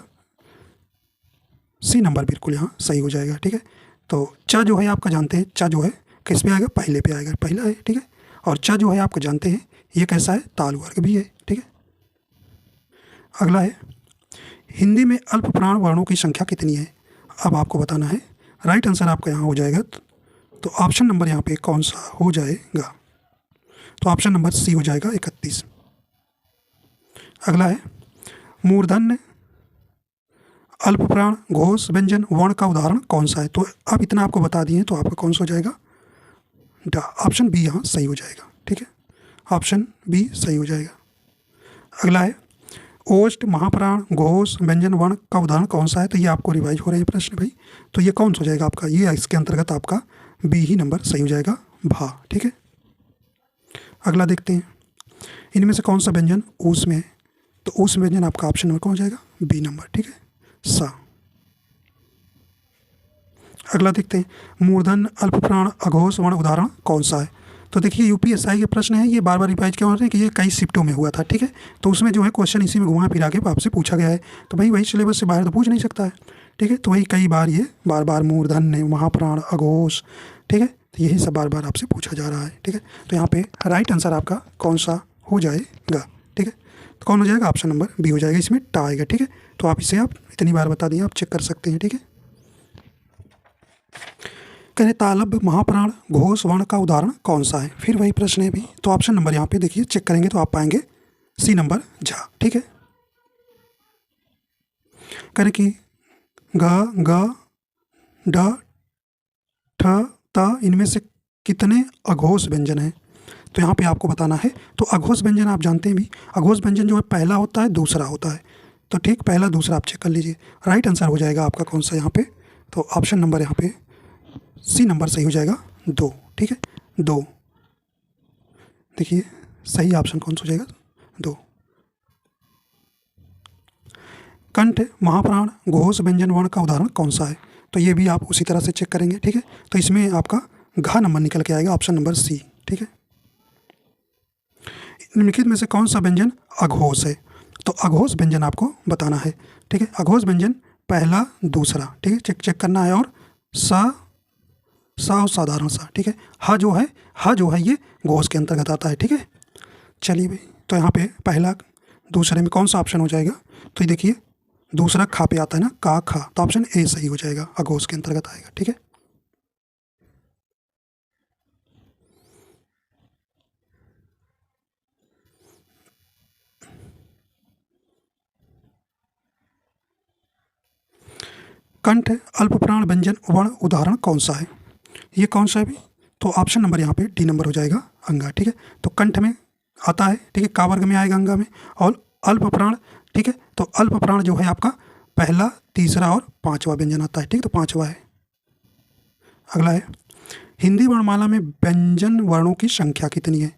सी नंबर बिल्कुल यहाँ सही हो जाएगा, ठीक है। तो चा जो है आपका जानते हैं, चा जो है किस पे आएगा, पहले पे आएगा, पहला है, ठीक है। और चा जो है आपको जानते हैं ये कैसा है, ताल वर्ग भी है, ठीक है। अगला है, हिंदी में अल्प प्राण वर्णों की संख्या कितनी है? अब आपको बताना है। राइट आंसर आपका यहाँ हो जाएगा, तो ऑप्शन नंबर यहाँ पे कौन सा हो जाएगा, तो ऑप्शन नंबर सी हो जाएगा 31। अगला है, मूर्धन्य अल्प प्राण घोष व्यंजन वर्ण का उदाहरण कौन सा है? तो अब इतना आपको बता दिए, तो आपका कौन सा हो जाएगा, डा, ऑप्शन बी यहाँ सही हो जाएगा, ठीक है, ऑप्शन बी सही हो जाएगा। अगला है, ओष्ठ महाप्राण घोष व्यंजन वर्ण का उदाहरण कौन सा है? तो ये आपको रिवाइज हो रहे हैं प्रश्न भाई, तो ये कौन सा हो जाएगा आपका, ये इसके अंतर्गत आपका बी ही नंबर सही हो जाएगा, भा, ठीक है। अगला देखते हैं, इनमें से कौन सा व्यंजन ऊस में है? तो ऊस व्यंजन आपका ऑप्शन नंबर कौन हो जाएगा, बी नंबर, ठीक है, सा। अगला देखते हैं, मूर्धन अल्प प्राण अघोष वर्ण उदाहरण कौन सा है? तो देखिए यूपीएसआई के प्रश्न है, ये बार बार रिवाइज क्यों हो रहे हैं कि ये कई शिफ्टों में हुआ था, ठीक है। तो उसमें जो है क्वेश्चन इसी में घुमा फिरा के आपसे पूछा गया है, तो भाई वही सिलेबस से बाहर तो पूछ नहीं सकता है, ठीक है। तो वही कई बार ये बार बार मूर्धन्य महाप्राण अघोष, ठीक है, तो यही सब बार बार आपसे पूछा जा रहा है, ठीक है। तो यहाँ पे राइट आंसर आपका कौन सा हो जाएगा, ठीक है। तो कौन हो जाएगा, ऑप्शन नंबर बी हो जाएगा, इसमें टा आएगा, ठीक है। तो आप इसे आप इतनी बार बता दिए, आप चेक कर सकते हैं, ठीक है। कह रहे तालब्य महाप्राण घोष वर्ण का उदाहरण कौन सा है? फिर वही प्रश्न है भी, तो ऑप्शन नंबर यहाँ पे देखिए चेक करेंगे तो आप पाएंगे सी नंबर झा, ठीक है। कह रहे कि ग ग ड ठ त इनमें से कितने अघोष व्यंजन हैं? तो यहाँ पे आपको बताना है। तो अघोष व्यंजन आप जानते हैं भी, अघोष व्यंजन जो है पहला होता है दूसरा होता है, तो ठीक पहला दूसरा आप चेक कर लीजिए, राइट आंसर हो जाएगा आपका कौन सा यहाँ पे, तो ऑप्शन नंबर यहाँ पे सी नंबर सही हो जाएगा 2, ठीक है, 2। देखिए सही ऑप्शन कौन सा हो जाएगा, 2। कंठ महाप्राण घोष व्यंजन वर्ण का उदाहरण कौन सा है? तो ये भी आप उसी तरह से चेक करेंगे, ठीक है। तो इसमें आपका घा नंबर निकल के आएगा, ऑप्शन नंबर सी, ठीक है। निम्नलिखित में से कौन सा व्यंजन अघोष है? तो अघोष व्यंजन आपको बताना है, ठीक है। अघोष व्यंजन पहला दूसरा, ठीक है, चेक करना है, और सा और साधारण सा, ठीक है। हा जो है ये घोष के अंतर्गत आता है, ठीक है। चलिए भाई, तो यहाँ पे पहला दूसरे में कौन सा ऑप्शन हो जाएगा? तो ये देखिए दूसरा खा पे आता है ना, का खा, तो ऑप्शन ए सही हो जाएगा, अघोष के अंतर्गत आएगा, ठीक है। कंठ अल्पप्राण व्यंजन वर्ण उदाहरण कौन सा है? ये कौन सा है भी? तो ऑप्शन नंबर यहाँ पे डी नंबर हो जाएगा, अंगा। ठीक है, तो कंठ में आता है, ठीक है, का वर्ग में आएगा अंगा में, और अल्पप्राण, ठीक है, तो अल्पप्राण जो है आपका पहला, तीसरा और पांचवा व्यंजन आता है। ठीक, तो पांचवा है। अगला है, हिंदी वर्णमाला में व्यंजन वर्णों की संख्या कितनी है?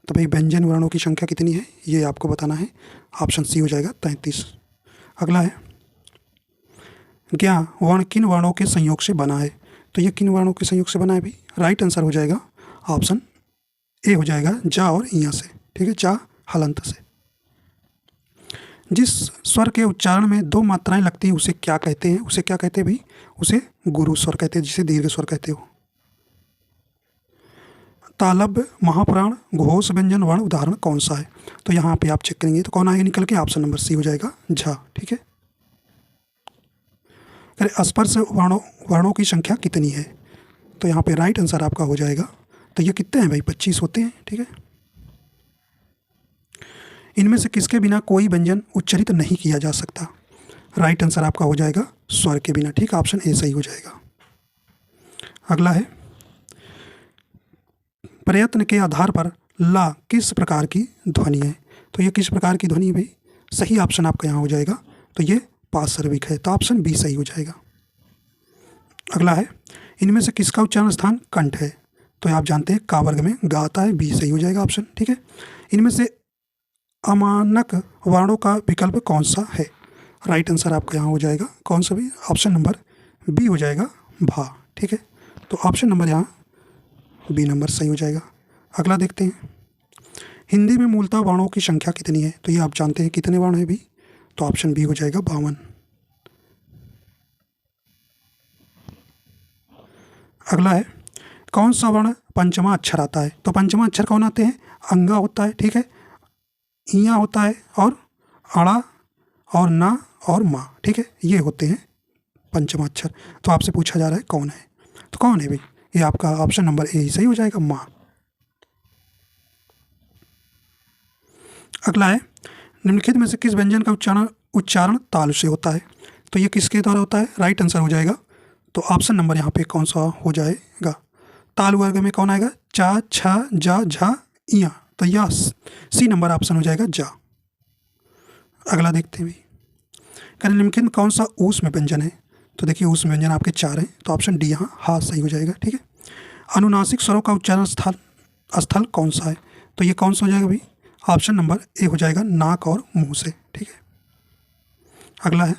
तो भाई व्यंजन वर्णों की संख्या कितनी है ये आपको बताना है। ऑप्शन सी हो जाएगा 33। अगला है, ज्ञ वर्ण किन वर्णों के संयोग से बना है? तो ये किन वर्णों के संयोग से बना है भाई? राइट आंसर हो जाएगा ऑप्शन ए हो जाएगा, जा और इया से। ठीक है, जा हलंत से। जिस स्वर के उच्चारण में दो मात्राएं लगती हैं उसे क्या कहते हैं? उसे क्या कहते हैं भाई? उसे गुरु स्वर कहते हैं, जिसे दीर्घ स्वर कहते हो। तालव्य, महाप्राण, घोष व्यंजन वर्ण उदाहरण कौन सा है? तो यहाँ पे आप चेक करेंगे तो कौन आगे निकल के? ऑप्शन नंबर सी हो जाएगा, झा। ठीक है, स्पर्श वर्णों की संख्या कितनी है? तो यहाँ पे राइट आंसर आपका हो जाएगा, तो ये कितने हैं भाई? 25 होते हैं। ठीक है, इनमें से किसके बिना कोई व्यंजन उच्चरित नहीं किया जा सकता? राइट आंसर आपका हो जाएगा स्वर के बिना। ठीक, ऑप्शन ए सही हो जाएगा। अगला है, प्रयत्न के आधार पर ला किस प्रकार की ध्वनि है? तो ये किस प्रकार की ध्वनि है भाई? सही ऑप्शन आपका यहाँ हो जाएगा, तो ये पार्श्विक है, तो ऑप्शन बी सही हो जाएगा। अगला है, इनमें से किसका उच्चारण स्थान कंठ है? तो आप जानते हैं का वर्ग में गा आता है, बी सही हो जाएगा ऑप्शन। ठीक है, इनमें से अमानक वर्णों का विकल्प कौन सा है? राइट आंसर आपका यहाँ हो जाएगा कौन सा भी? ऑप्शन नंबर बी हो जाएगा, भा। ठीक है, तो ऑप्शन नंबर यहाँ बी नंबर सही हो जाएगा। अगला देखते हैं, हिंदी में मूलतः वर्णों की संख्या कितनी है? तो ये आप जानते हैं कितने वर्ण है भी? तो ऑप्शन बी हो जाएगा 52। अगला है, कौन सा वर्ण पंचमा अक्षर आता है? तो पंचमा अक्षर कौन आते हैं? अंगा होता है, ठीक है, इया होता है, और अड़ा और ना और माँ। ठीक है, ये होते हैं पंचमा अक्षर। तो आपसे पूछा जा रहा है कौन है, तो कौन है भाई? ये आपका ऑप्शन नंबर ए सही हो जाएगा, माँ। अगला है, निम्नलिखित में से किस व्यंजन का उच्चारण ताल से होता है? तो ये किसके द्वारा होता है? राइट आंसर हो जाएगा, तो ऑप्शन नंबर यहाँ पे कौन सा हो जाएगा? ताल वर्ग में कौन आएगा? चा, छा, जा, झा, इया। तो यह सी नंबर ऑप्शन हो जाएगा, जा। अगला देखते हैं भाई, निम्नलिखित में कौन सा ऊष्म व्यंजन है? तो देखिए ऊष्म व्यंजन आपके 4 हैं, तो ऑप्शन डी यहाँ हा सही हो जाएगा। ठीक है, अनुनासिक स्वरों का उच्चारण स्थल कौन सा है? तो ये कौन सा हो जाएगा भाई? ऑप्शन नंबर ए हो जाएगा, नाक और मुंह से। ठीक है, अगला है,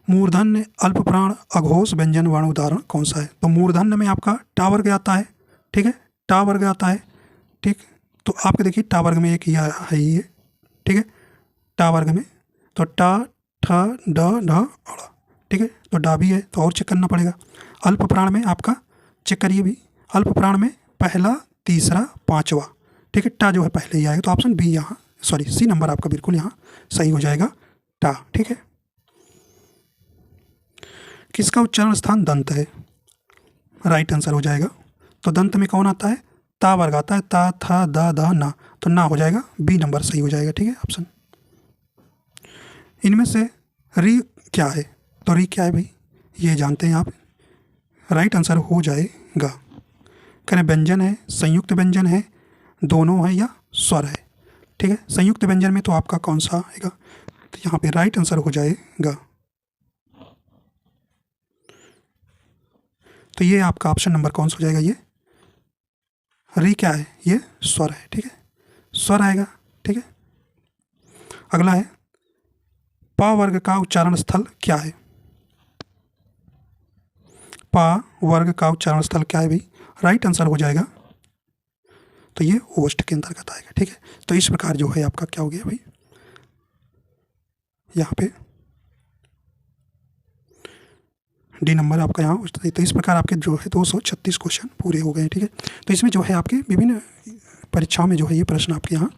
मूर्धन्य, अल्पप्राण, अघोष व्यंजन वर्ण उदाहरण कौन सा है? तो मूर्धन्य में आपका टा वर्ग आता है। ठीक है, टा वर्ग आता है। ठीक, तो आपके देखिए टा वर्ग में एक ही है ये। ठीक है, टा वर्ग में तो टा, ठ, ड, ढ, अड़। ठीक है, तो डा भी है, तो और चेक करना पड़ेगा। अल्पप्राण में आपका चेक करिए भी, अल्पप्राण में पहला, तीसरा, पांचवा। ठीक है, टा जो है पहले ही आएगा, तो ऑप्शन बी यहाँ, सॉरी सी नंबर आपका बिल्कुल यहाँ सही हो जाएगा, टा। ठीक है, किसका उच्चारण स्थान दंत है? राइट आंसर हो जाएगा, तो दंत में कौन आता है? ता वर्ग आता है, ता, था, दा, दा, ना। तो ना हो जाएगा, बी नंबर सही हो जाएगा। ठीक है, ऑप्शन। इनमें से री क्या है? तो री क्या है भाई? ये जानते हैं आप, राइट आंसर हो जाएगा। करें व्यंजन है, संयुक्त व्यंजन है, दोनों है, या स्वर है? ठीक है, संयुक्त व्यंजन में तो आपका कौन सा आएगा? तो यहाँ पे राइट आंसर हो जाएगा, तो ये आपका ऑप्शन नंबर कौन सा हो जाएगा? ये री क्या है? ये स्वर है। ठीक है, स्वर आएगा। ठीक है, अगला है, पा वर्ग का उच्चारण स्थल क्या है? पा वर्ग का उच्चारण स्थल क्या है भाई? राइट आंसर हो जाएगा, तो ये ओष्ठ के अंतर्गत आएगा। ठीक है, तो इस प्रकार जो है आपका क्या हो गया भाई, यहाँ पे डी नंबर आपका यहाँ। तो इस प्रकार आपके जो है 236 क्वेश्चन पूरे हो गए। ठीक है, तो इसमें जो है आपके विभिन्न परीक्षाओं में जो है ये प्रश्न आपके यहाँ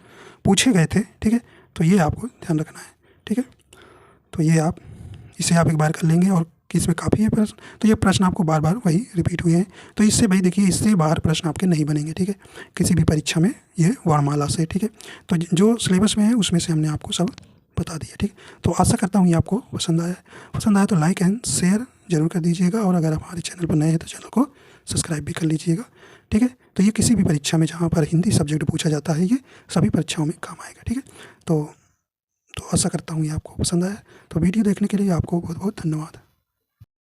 पूछे गए थे। ठीक है, तो ये आपको ध्यान रखना है। ठीक है, तो ये आप इसे आप एक बार कर लेंगे, और इसमें काफ़ी है प्रश्न, तो ये प्रश्न आपको बार बार वही रिपीट हुए हैं। तो इससे भाई देखिए, इससे बाहर प्रश्न आपके नहीं बनेंगे। ठीक है, किसी भी परीक्षा में ये वर्णमाला से। ठीक है, तो जो सिलेबस में है उसमें से हमने आपको सब बता दिया। ठीक, तो आशा करता हूँ ये आपको पसंद आया तो लाइक एंड शेयर ज़रूर कर दीजिएगा, और अगर हमारे चैनल पर नए हैं तो चैनल को सब्सक्राइब भी कर लीजिएगा, ठीक है। तो ये किसी भी परीक्षा में जहाँ पर हिंदी सब्जेक्ट पूछा जाता है, ये सभी परीक्षाओं में काम आएगा, ठीक है। तो आशा करता हूँ ये आपको पसंद आया। तो वीडियो देखने के लिए आपको बहुत बहुत धन्यवाद।